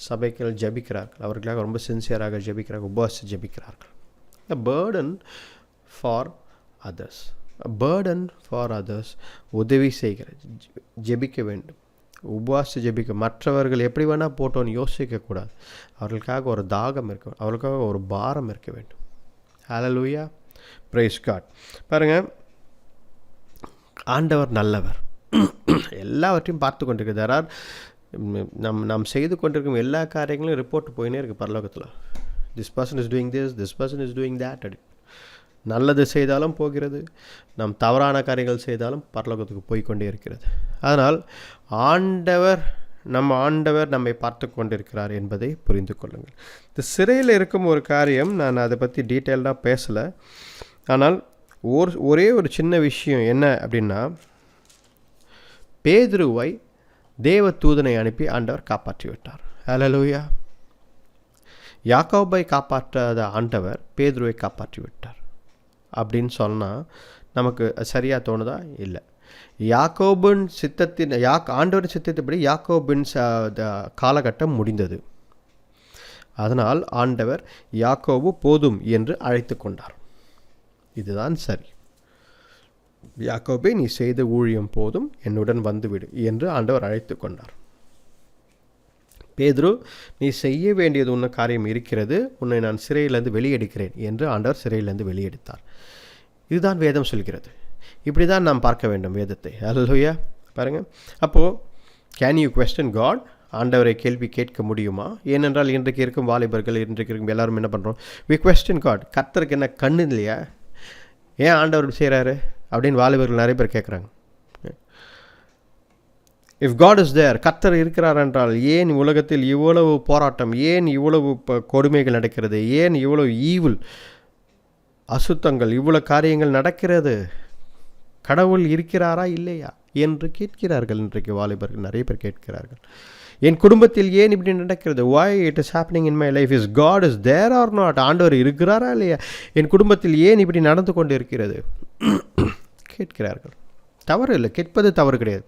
சபைகள் ஜெபிக்கிறார்கள், அவர்களுக்காக ரொம்ப சின்சியராக ஜெபிக்கிறார்கள், உபவாசி ஜெபிக்கிறார்கள். a burden for others, a burden for others. உதவி செய்கிற ஜெபிக்க வேண்டும், உபவாசி ஜெபிக்க. மற்றவர்கள் எப்படி வேணால் போட்டோன்னு யோசிக்கக்கூடாது, அவர்களுக்காக ஒரு தாகம் இருக்க, அவர்களுக்காக ஒரு பாரம் இருக்க வேண்டும். ஹல்லேலூயா, பிரைஸ் காட். பாருங்கள், ஆண்டவர் நல்லவர், எல்லாவற்றையும் பார்த்து கொண்டிருக்கிறார். நாம் செய்து கொண்டிருக்கும் எல்லா காரியங்களும் ரிப்போர்ட் போயினே இருக்குது பரலோகத்தில். This person is doing this person is doing that. அப்படி நல்லது செய்தாலும் போகிறது, நாம் தவறான காரியங்கள் செய்தாலும் பரலோகத்துக்கு போய்கொண்டே இருக்கிறது. அதனால் ஆண்டவர் நம்மை பார்த்து கொண்டிருக்கிறார் என்பதை புரிந்து கொள்ளுங்கள். இந்த சிறையில் இருக்கும் ஒரு காரியம், நான் அதை பற்றி டீட்டெயில்டாக பேசலை, ஆனால் ஒரே ஒரு சின்ன விஷயம் என்ன அப்படின்னா, பேதுருவை தேவ தூதனை அனுப்பி ஆண்டவர் காப்பாற்றி விட்டார். ஹல்லேலூயா. யாக்கோபை காப்பாற்றாத ஆண்டவர் பேதுருவை காப்பாற்றி விட்டார் அப்படின்னு சொன்னால் நமக்கு சரியாக தோணுதா? இல்லை. யாக்கோபின் ஆண்டவரின் சித்தத்தின்படி யாக்கோபின் காலகட்டம் முடிந்தது. அதனால் ஆண்டவர் யாக்கோபு போதும் என்று அழைத்து கொண்டார். இதுதான் சரி. யாக்கோபே, நீ செய்த ஊழியம் போதும், என்னுடன் வந்துவிடு என்று ஆண்டவர் அழைத்து கொண்டார். பேதுரு, நீ செய்ய வேண்டியது உன்ன காரியம் இருக்கிறது, உன்னை நான் சிறையிலிருந்து வெளியெடுக்கிறேன் என்று ஆண்டவர் சிறையிலிருந்து வெளியெடுத்தார். இதுதான் வேதம் சொல்கிறது. இப்படி தான் நாம் பார்க்க வேண்டும் வேதத்தை. ஹல்லேலூயா. பாருங்கள், அப்போது கேன் யூ குவெஸ்டன் காட்? ஆண்டவரை கேள்வி கேட்க முடியுமா? ஏனென்றால் இன்றைக்கு இருக்கும் வாலிபர்கள், இன்றைக்கு இருக்கும் எல்லாரும் என்ன பண்ணுறோம்? We question God. கர்த்தருக்கு என்ன கண்ணு இல்லையா? ஏன் ஆண்டவர் செய்கிறாரு அப்படின்னு வாலிபர்கள் நிறைய பேர் கேட்குறாங்க. இஃப் காட் இஸ் தேர், கர்த்தர் இருக்கிறார் என்றால் ஏன் உலகத்தில் இவ்வளவு போராட்டம், ஏன் இவ்வளவு கொடுமைகள் நடக்கிறது, ஏன் இவ்வளவு ஈவில் அசுத்தங்கள், இவ்வளவு காரியங்கள் நடக்கிறது? கடவுள் இருக்கிறாரா இல்லையா என்று கேட்கிறார்கள். இன்றைக்கு வாலிபர்கள் நிறைய பேர் கேட்கிறார்கள். என் குடும்பத்தில் ஏன் இப்படி நடக்கிறது? why it is happening in my life? is God is there or not? ஆண்டவர் இருக்கிறாரா இல்லையா? என் குடும்பத்தில் ஏன் இப்படி நடந்து கொண்டு இருக்கிறது கேட்கிறார்கள். தவறு இல்லை, கேட்பது தவறு கிடையாது.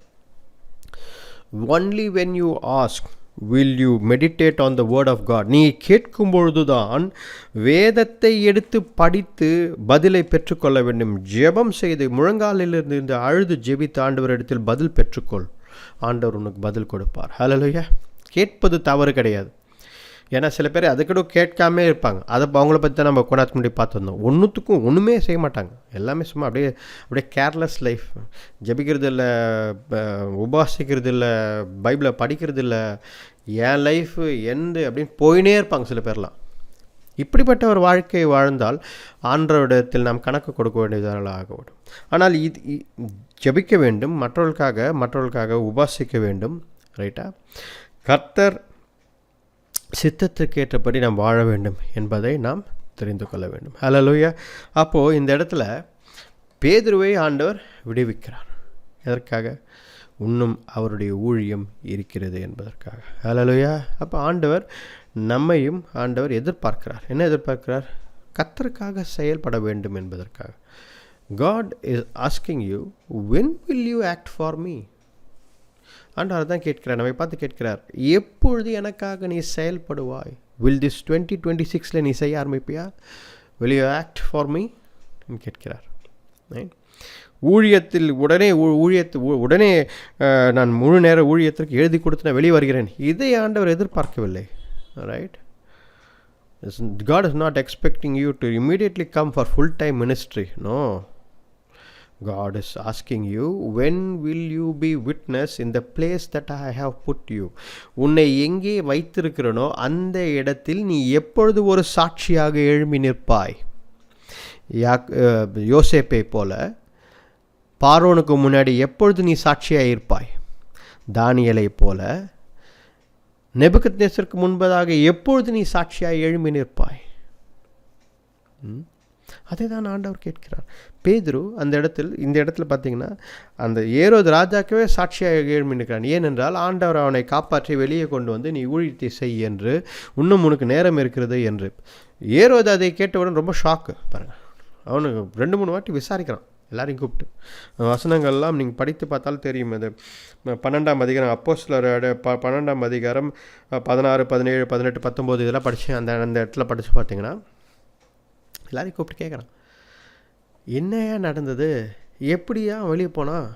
Only when you ask will you meditate on the word of God. நீ கேட்கும் பொழுதுதான் வேதத்தை எடுத்து படித்து பதிலை பெற்றுக்கொள்ள வேண்டும். ஜெபம் செய்து முழங்காலிலிருந்து இந்த அழுது ஜெபித்த ஆண்டவரிடத்தில் பதில் பெற்றுக்கொள், ஆண்டவர் உனக்கு பதில் கொடுப்பார். ஹல்லேலூயா. கேட்பது தவறு கிடையாது. ஏன்னா சில பேர் அது கூட கேட்காமே இருப்பாங்க. அதை அவங்கள பற்றி தான் நம்ம கொண்டாத்து முன்னாடி பார்த்துருந்தோம். ஒன்றுத்துக்கும் ஒன்றுமே செய்ய மாட்டாங்க, எல்லாமே சும்மா அப்படியே கேர்லெஸ் லைஃப். ஜபிக்கிறது இல்லை, உபாசிக்கிறது இல்லை, பைபிளை படிக்கிறது இல்லை, என் லைஃபு எந்து அப்படின்னு போயினே இருப்பாங்க சில பேர்லாம். இப்படிப்பட்ட ஒரு வாழ்க்கையை வாழ்ந்தால் ஆண்டவரிடத்தில் நாம் கணக்கு கொடுக்க வேண்டியதாக ஆகப்படும். ஆனால் இது ஜபிக்க வேண்டும், மற்றவர்களுக்காக உபாசிக்க வேண்டும். ரைட்டா? கர்த்தர் சித்தத்துக்கு ஏற்றபடி நாம் வாழ வேண்டும் என்பதை நாம் தெரிந்து கொள்ள வேண்டும். ஹல்லேலூயா. அப்போது இந்த இடத்துல பேதுருவை ஆண்டவர் விடுவிக்கிறார். எதற்காக? இன்னும் அவருடைய ஊழியம் இருக்கிறது என்பதற்காக. ஹல்லேலூயா. அப்போ நம்மையும் ஆண்டவர் எதிர்பார்க்கிறார். என்ன எதிர்பார்க்கிறார்? கர்த்தருக்காக செயல்பட வேண்டும் என்பதற்காக. God is asking you, when will you act for me? ஆண்டவர் தான் கேட்கிறார், நம்மை பார்த்து கேட்கிறார், எப்பொழுது எனக்காக நீ செயல்படுவாய்? வில் திஸ் 2026 நீ செய்ய ஆரம்பிப்பியா? Will you act for me கேட்கிறார். ஊழியத்தில் உடனே நான் முழு நேர ஊழியத்திற்கு எழுதி கொடுத்து நான் வெளியே வருகிறேன், இதை ஆண்டவர் எதிர்பார்க்கவில்லை. Right? God is not expecting you to immediately come for full-time ministry. No. God is asking you, when will you be witness in the place that I have put you? உன்னை எங்கே வைத்திருக்கிறனோ அந்த இடத்தில் நீ எப்பொழுது ஒரு சாட்சியாக எழும்பி நிற்பாய்? யோசேப்பை போல பார்வோனுக்கு முன்னாடி எப்பொழுது நீ சாட்சியாக இருப்பாய்? தானியேலை போல நேபுகத்நேசருக்கு முன்பதாக எப்பொழுது நீ சாட்சியாக எழும்பி நிற்பாய்? அதை தான் ஆண்டவர் கேட்கிறார். பேதுரு இந்த இடத்துல பார்த்தீங்கன்னா அந்த ஏரோது ராஜாக்கவே சாட்சியாக எழும்பி நிற்கிறான். ஏனென்றால் ஆண்டவர் அவனை காப்பாற்றி வெளியே கொண்டு வந்து நீ ஊழியத்தை செய் என்று, இன்னும் உனக்கு நேரம் இருக்கிறது என்று. ஏரோது அதை கேட்டவுடன் ரொம்ப ஷாக்கு. பாருங்கள், அவனுக்கு 2-3 வாட்டி விசாரிக்கிறான் எல்லாரையும் கூப்பிட்டு. வசனங்கள்லாம் நீங்கள் படித்து பார்த்தாலும் தெரியும். அது 12ஆம் அதிகாரம், அப்போஸ்தலரோட 12ஆம் அதிகாரம் 16, 17, 18, 19 இதெல்லாம் படித்து அந்த இடத்துல படித்து பார்த்தீங்கன்னா எல்லாரையும் கூப்பிட்டு கேட்குறான், என்னையா நடந்தது, எப்படியா வெளியே போனால்,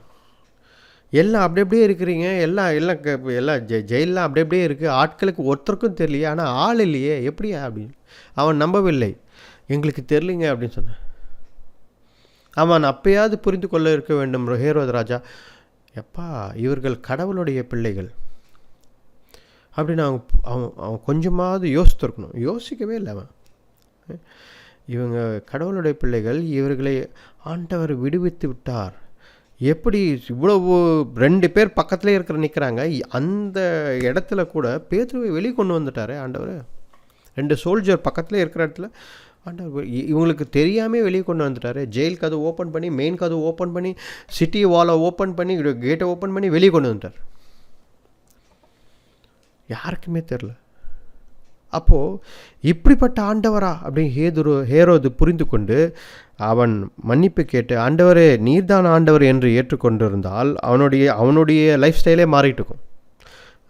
எல்லாம் அப்படியே இருக்கிறீங்க, எல்லாம் ஜெயிலெலாம் அப்படியே இருக்குது, ஆட்களுக்கு ஒருத்தருக்கும் தெரியலையே, ஆனால் ஆள் இல்லையே, எப்படியா அப்படின்னு. அவன் நம்பவில்லை. எங்களுக்கு தெரியலிங்க அப்படின்னு சொன்னான். அவன் அப்பயாவது புரிந்து கொள்ள இருக்க வேண்டும் ஹேரோது ராஜா, எப்பா இவர்கள் கடவுளுடைய பிள்ளைகள் அப்படின்னு அவன் கொஞ்சமாவது யோசித்துருக்கணும். யோசிக்கவே இல்லை அவன். இவங்க கடவுளுடைய பிள்ளைகள், இவர்களை ஆண்டவர் விடுவித்து விட்டார். எப்படி இவ்வளவு 2 பேர் பக்கத்துலேயே நிற்கிறாங்க, அந்த இடத்துல கூட பேதுருவை வெளியே கொண்டு வந்துட்டாரே ஆண்டவர். 2 சோல்ஜர் பக்கத்துலேயே இருக்கிற இடத்துல ஆண்டவர் இவங்களுக்கு தெரியாமல் வெளியே கொண்டு வந்துட்டார். ஜெயில் கதவு ஓப்பன் பண்ணி, மெயின் கதவு ஓப்பன் பண்ணி, சிட்டி வாலை ஓப்பன் பண்ணி, கேட்டை ஓப்பன் பண்ணி வெளியே கொண்டு வந்துட்டார். யாருக்குமே தெரில. அப்போது இப்படிப்பட்ட ஆண்டவரா அப்படின்னு ஹேரோது புரிந்து கொண்டு அவன் மன்னிப்பு கேட்டு, ஆண்டவரே நீர்தான் ஆண்டவர் என்று ஏற்றுக்கொண்டிருந்தால் அவனுடைய லைஃப் ஸ்டைலே மாறிட்டுக்கும்.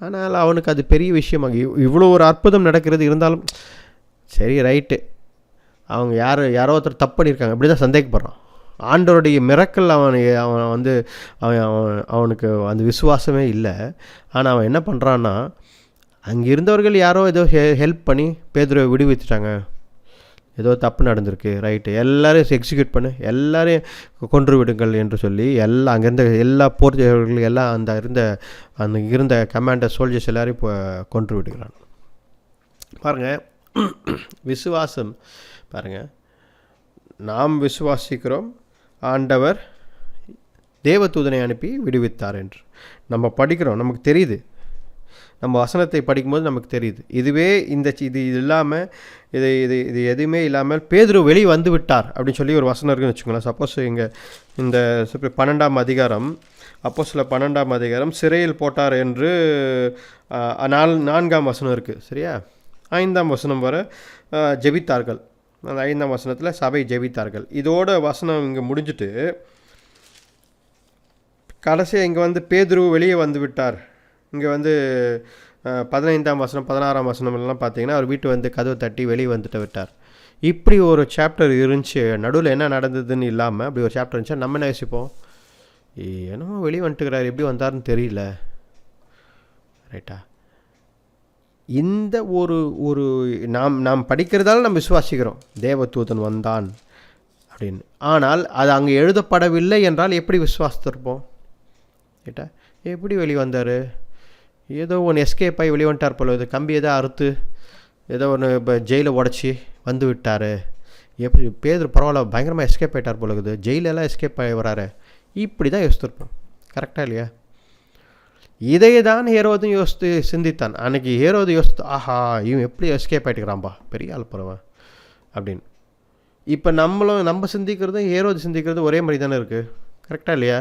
ஆனால் அவனுக்கு அது பெரிய விஷயமாக, இவ்வளோ ஒரு அற்புதம் நடக்கிறது இருந்தாலும் சரி ரைட்டு, அவங்க யாரோ ஒருத்தர் தப்பு பண்ணியிருக்காங்க அப்படி தான் சந்தேகப்படுறான். ஆண்டவருடைய மிரக்கல் அவனுக்கு அந்த விசுவாசமே இல்லை. ஆனால் அவன் என்ன பண்ணுறான்னா, அங்கே இருந்தவர்கள் யாரோ ஏதோ ஹெல்ப் பண்ணி பேதுருவை விடுவித்துட்டாங்க, ஏதோ தப்பு நடந்திருக்கு, ரைட்டு, எல்லோரையும் எக்ஸிக்யூட் பண்ணு, எல்லோரையும் கொன்று விடுங்கள் என்று சொல்லி அங்கேருந்த எல்லா போர்ச்சவர்கள் எல்லாம் அந்த இருந்த கமாண்டர் சோல்ஜர்ஸ் எல்லோரையும் கொன்று விடுகிறான். பாருங்கள், விசுவாசம் பாருங்கள், நாம் விசுவாசிக்கிறோம் ஆண்டவர் தேவதூதனை அனுப்பி விடுவித்தார் என்று நம்ம படிக்கிறோம், நமக்கு தெரியுது. நம்ம வசனத்தை படிக்கும்போது நமக்கு தெரியுது. இதுவே இது இல்லாமல் இது எதுவுமே இல்லாமல் பேதுரு வெளியே வந்து விட்டார் அப்படின்னு சொல்லி ஒரு வசனம் இருக்குன்னு வச்சுக்கோங்களேன். சப்போஸ் இங்கே இந்த 12ஆம் அதிகாரம், அப்போஸ்தலர் 12ஆம் அதிகாரம் சிறையில் போட்டார் என்று 4ஆம் வசனம் இருக்குது, சரியா? 5ஆம் வசனம் வர ஜெபித்தார்கள். அந்த 5ஆம் வசனத்தில் சபை ஜெபித்தார்கள். இதோட வசனம் இங்கே முடிஞ்சுட்டு கடைசியாக இங்கே வந்து பேதுரு வெளியே வந்து விட்டார். இங்கே வந்து 15ஆம் வசனம் 16ஆம் வசனம்லாம் பார்த்தீங்கன்னா அவர் வீட்டு வந்து கதவை தட்டி வெளியே வந்துட்டு விட்டார். இப்படி ஒரு சாப்டர் இருந்துச்சு. நடுவில் என்ன நடந்ததுன்னு இல்லாமல் அப்படி ஒரு சாப்டர் இருந்துச்சா நம்ம என்ன யோசிப்போம், என்னமோ வெளியே வந்துட்டுக்கிறார், எப்படி வந்தாருன்னு தெரியல. ரைட்டா? இந்த ஒரு ஒரு நாம் படிக்கிறதால நம்ம விசுவாசிக்கிறோம் தேவதூதன் வந்தான் அப்படின்னு. ஆனால் அது அங்கே எழுதப்படவில்லை என்றால் எப்படி விசுவாசித்திருப்போம்? ரைட்டா? எப்படி வெளியே வந்தார்? ஏதோ ஒன்று எஸ்கேப் ஆகி வெளியே வந்துட்டார் போல, இது கம்பி ஏதோ அறுத்து ஏதோ ஒன்று இப்போ ஜெயிலை உடச்சி வந்து விட்டார். எப்படி பேதுரு பரவாயில்ல பயங்கரமாக எஸ்கேப் ஆகிட்டார் போல இருக்குது, ஜெயிலெல்லாம் எஸ்கேப் ஆகி வராரு. இப்படி தான் யோசித்திருப்போம். கரெக்டாக இல்லையா? இதை தான் ஹேரோதும் சிந்தித்தான். அன்றைக்கி ஹேரோது யோசித்து, ஆஹா இவன் எப்படி எஸ்கேப் ஆகிட்டுக்கிறான்பா, பெரிய ஆள் போகிறவன் அப்படின்னு. இப்போ நம்ம சிந்திக்கிறதும் ஹேரோது சிந்திக்கிறதும் ஒரே மாதிரி தானே இருக்குது. கரெக்டாக இல்லையா?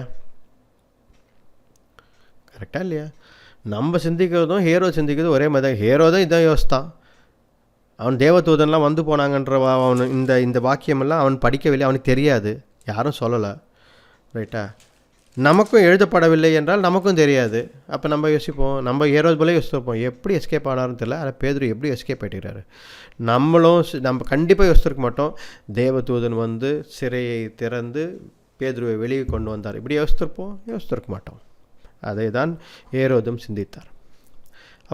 கரெக்டாக இல்லையா? நம்ம சிந்திக்கிறதும் ஹேரோது சிந்திக்கிறதும் ஒரே மாதிரி தான். ஹேரோதும் இதான் யோசித்தான். அவன் தேவதூதன்லாம் வந்து போனாங்கன்ற அவன் இந்த வாக்கியமெல்லாம் அவன் படிக்கவில்லை, அவனுக்கு தெரியாது, யாரும் சொல்லலை. ரைட்டா? நமக்கும் எழுதப்படவில்லை என்றால் நமக்கும் தெரியாது. அப்போ நம்ம யோசிப்போம், நம்ம ஹேரோது போல யோசிச்சிருப்போம், எப்படி எஸ்கேப் ஆனார்னு தெரியல, ஆனால் பேதுரு எப்படி எஸ்கேப் ஆகிட்டுக்கிறாரு. நம்ம கண்டிப்பாக யோசிச்சிருக்க மாட்டோம், தேவதூதன் வந்து சிறையை திறந்து பேதுருவை வெளியே கொண்டு வந்தார், இப்படி யோசித்திருக்க மாட்டோம். அதை தான் ஹேரோதும் சிந்தித்தார்.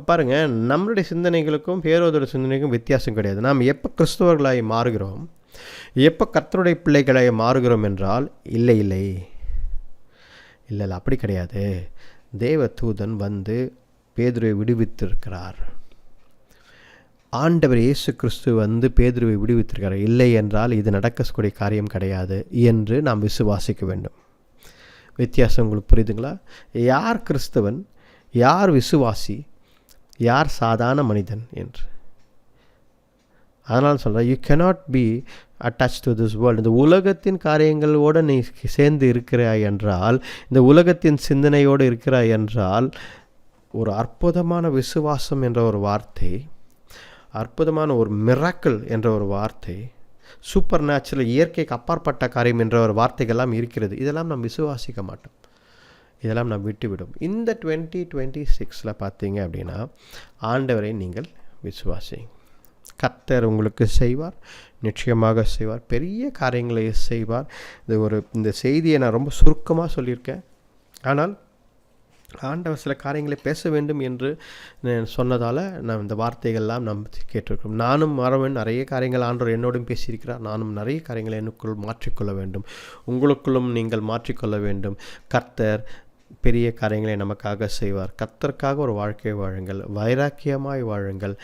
பாருங்க, நம்மளுடைய சிந்தனைகளுக்கும் ஹேரோதோட சிந்தனைக்கும் வித்தியாசம் கிடையாது. நாம் எப்போ கிறிஸ்தவர்களாய் மாறுகிறோம், எப்போ கர்த்தருடைய பிள்ளைகளாய் மாறுகிறோம் என்றால் இல்லை அப்படி கிடையாது. தேவதூதன் வந்து பேதுருவை விடுவித்திருக்கிறார். ஆண்டவர் இயேசு கிறிஸ்து வந்து பேதுருவை விடுவித்திருக்கிறார். இல்லை என்றால் இது நடக்கக்கூடிய காரியம் கிடையாது என்று நாம் விசுவாசிக்க வேண்டும். வித்தியாசம் உங்களுக்கு புரியுதுங்களா? யார் கிறிஸ்தவன், யார் விசுவாசி, யார் சாதாரண மனிதன் என்று. அதனால் சொல்கிறேன், you cannot be attached to this world. இந்த உலகத்தின் காரியங்களோடு நீ சேர்ந்து இருக்கிறாய் என்றால், இந்த உலகத்தின் சிந்தனையோடு இருக்கிறாய் என்றால், ஒரு அற்புதமான விசுவாசம் என்ற ஒரு வார்த்தை, அற்புதமான ஒரு மிராக்கிள் என்ற ஒரு வார்த்தை, சூப்பர் நேச்சுரல் இயற்கைக்கு அப்பாற்பட்ட காரியம் என்ற ஒரு வார்த்தைகள்லாம் இருக்கிறது. இதெல்லாம் நாம் விசுவாசிக்க மாட்டோம், இதெல்லாம் நாம் விட்டுவிடும். இந்த 2026 பார்த்தீங்க அப்படின்னா ஆண்டவரை நீங்கள் விசுவாசிங்க. கர்த்தர் உங்களுக்கு செய்வார், நிச்சயமாக செய்வார், பெரிய காரியங்களை செய்வார். இந்த செய்தியை நான் ரொம்ப சுருக்கமாக சொல்லியிருக்கேன். ஆனால் ஆண்டவர் சில காரியங்களை பேச வேண்டும் என்று சொன்னதால் நான் இந்த வார்த்தைகள்லாம் நாம் கேட்டிருக்கிறோம். நானும் மறவேன், நிறைய காரியங்கள் ஆண்டவர் என்னோடும் பேசியிருக்கிறார். நானும் நிறைய காரியங்களை எனக்குள் மாற்றிக்கொள்ள வேண்டும், உங்களுக்குள்ளும் நீங்கள் மாற்றிக்கொள்ள வேண்டும். கர்த்தர் பெரிய காரியங்களை நமக்காக செய்வார். கர்த்தருக்காக ஒரு வாழ்க்கை வாழுங்கள், வைராக்கியமாய் வாழுங்கள்,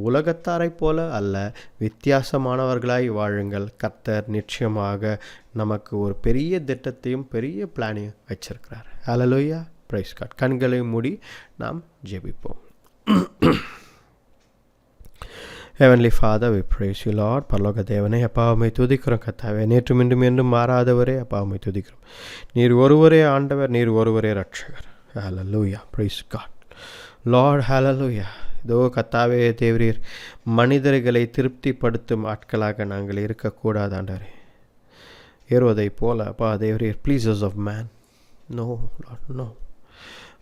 உலகத்தாரைப் போல அல்ல, வித்தியாசமானவர்களாய் வாழுங்கள். கர்த்தர் நிச்சயமாக நமக்கு ஒரு பெரிய திட்டத்தையும் பெரிய பிளானையும் வச்சிருக்கிறார். ஹல்லேலூயா, பிரைஸ் காட். கண்களை மூடி நாம் ஜெபிப்போம். Heavenly Father, we praise you, Lord. பரலோக தேவனே, அப்பா உம்மை துதிக்கிறோம். கர்த்தாவே, நேற்றும் இன்றும் என்றும் மாறாதவரே, அப்பா உம்மை துதிக்கிறோம். நீர் ஒருவரே ஆண்டவர், நீர் ஒருவரே ரட்சகர். ஹல்லேலூயா, பிரைஸ் காட். லார்ட், ஹல்லேலூயா. இதோ கர்த்தாவே தேவரீர், மனிதர்களை திருப்திப்படுத்தும் ஆட்களாக நாங்கள் இருக்கக்கூடாது ஆண்டவரே. ஏறுவதை போல அப்பா தேவரீர், pleases of man, no lord, no.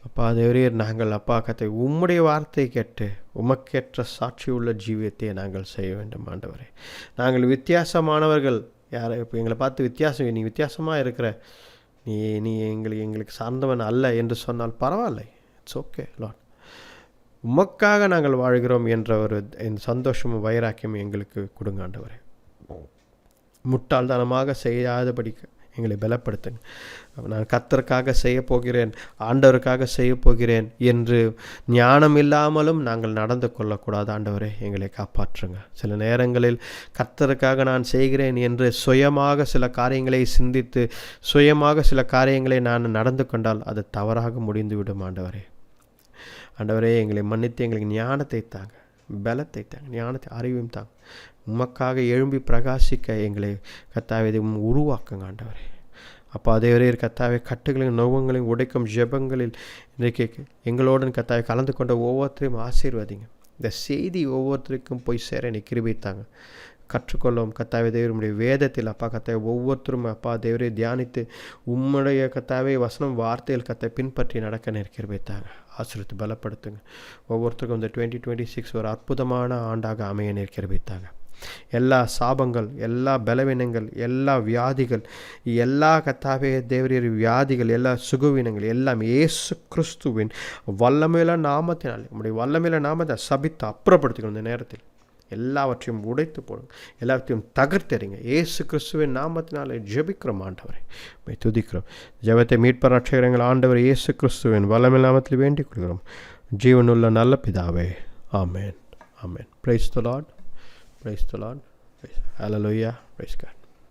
அப்பா தேவரீர், நாங்கள் அப்பா கத்தை உம்முடைய வார்த்தை கேட்டு உமக்கேற்ற சாட்சியுள்ள ஜீவியத்தை நாங்கள் செய்ய வேண்டும் ஆண்டவரே. நாங்கள் வித்தியாசமானவர்கள். யாரை இப்போ எங்களை பார்த்து நீ வித்தியாசமாக இருக்கிற, நீ எங்களுக்கு சார்ந்தவன் அல்ல என்று சொன்னால் பரவாயில்லை, இட்ஸ் ஓகே லார்ட். உமக்காக நாங்கள் வாழ்கிறோம் என்ற ஒரு சந்தோஷமும் வைராக்கியமும் எங்களுக்கு கொடுங்க ஆண்டவரே. முட்டாள்தனமாக செய்யாதபடிக்கு எங்களை பலப்படுத்துங்க. நான் கர்த்தருக்காக செய்ய போகிறேன், ஆண்டவருக்காக செய்ய போகிறேன் என்று ஞானம் இல்லாமலும் நாங்கள் நடந்து கொள்ளக்கூடாது ஆண்டவரே. எங்களை காப்பாற்றுங்க. சில நேரங்களில் கர்த்தருக்காக நான் செய்கிறேன் என்று சுயமாக சில காரியங்களை சிந்தித்து சுயமாக சில காரியங்களை நான் நடந்து கொண்டால் அது தவறாக முடிந்துவிடும் ஆண்டவரே. ஆண்டவரே, எங்களை மன்னித்து எங்களுக்கு ஞானத்தை தாங்க, பலத்தை தாங்க, ஞானத்தை அறிவையும் தாங்க. உமக்காக எழும்பி பிரகாசிக்க எங்களை கர்த்தாவே உருவாக்குங்க ஆண்டவரே. அப்போ அதே வரை கர்த்தாவே, கட்டுகளையும் நோவங்களையும் உடைக்கும் ஜெபங்களில் இன்றைக்கு எங்களோடு கர்த்தாவே கலந்து கொண்ட ஒவ்வொருத்தரையும் ஆசீர்வதிங்க. இந்த செய்தி ஒவ்வொருத்தருக்கும் போய் சேர நீ கிருபை தாங்க. கற்றுக்கொள்ளும். கர்த்தாவே தேவனுடைய வேதத்தில் அப்பா கர்த்தாவே ஒவ்வொருத்தரும் அப்பா தேவரை தியானித்து உம்முடைய கர்த்தாவே வசனம் வார்த்தையில் கர்த்தாவை பின்பற்றி நடக்க நிற்கிறவைத்தாங்க. ஆசீர்வதித்து பலப்படுத்துங்க. ஒவ்வொருத்தருக்கும் இந்த 2026 ஒரு அற்புதமான ஆண்டாக அமைய நிற்கிறவைத்தாங்க. எல்லா சாபங்கள், எல்லா பலவீனங்கள், எல்லா வியாதிகள், எல்லா கர்த்தாவே தேவரீர் வியாதிகள், எல்லா சுகவீனங்கள் எல்லாம் இயேசு கிறிஸ்துவின் வல்லமையுள்ள நாமத்தினாலே உம்முடைய வல்லமையுள்ள நாமத்தை சபித்து அப்புறப்படுத்திக்கணும். இந்த நேரத்தில் எல்லாவற்றையும் உடைத்து போடுங்க, எல்லாவற்றையும் தகர்த்தறிங்க. இயேசு கிறிஸ்துவின் நாமத்தினாலே ஜெபிக்கிறோம் ஆண்டவரை, துதிக்கிறோம். ஜெபத்தை மீட்பர் ரட்சகர் ஆண்டவர் இயேசு கிறிஸ்துவின் வல்லமையுள்ள நாமத்தில் வேண்டிக் கொள்கிறோம். ஜீவனுள்ள நல்ல பிதாவே, amen, amen. Praise the Lord, praise the Lord. Hallelujah, praise God.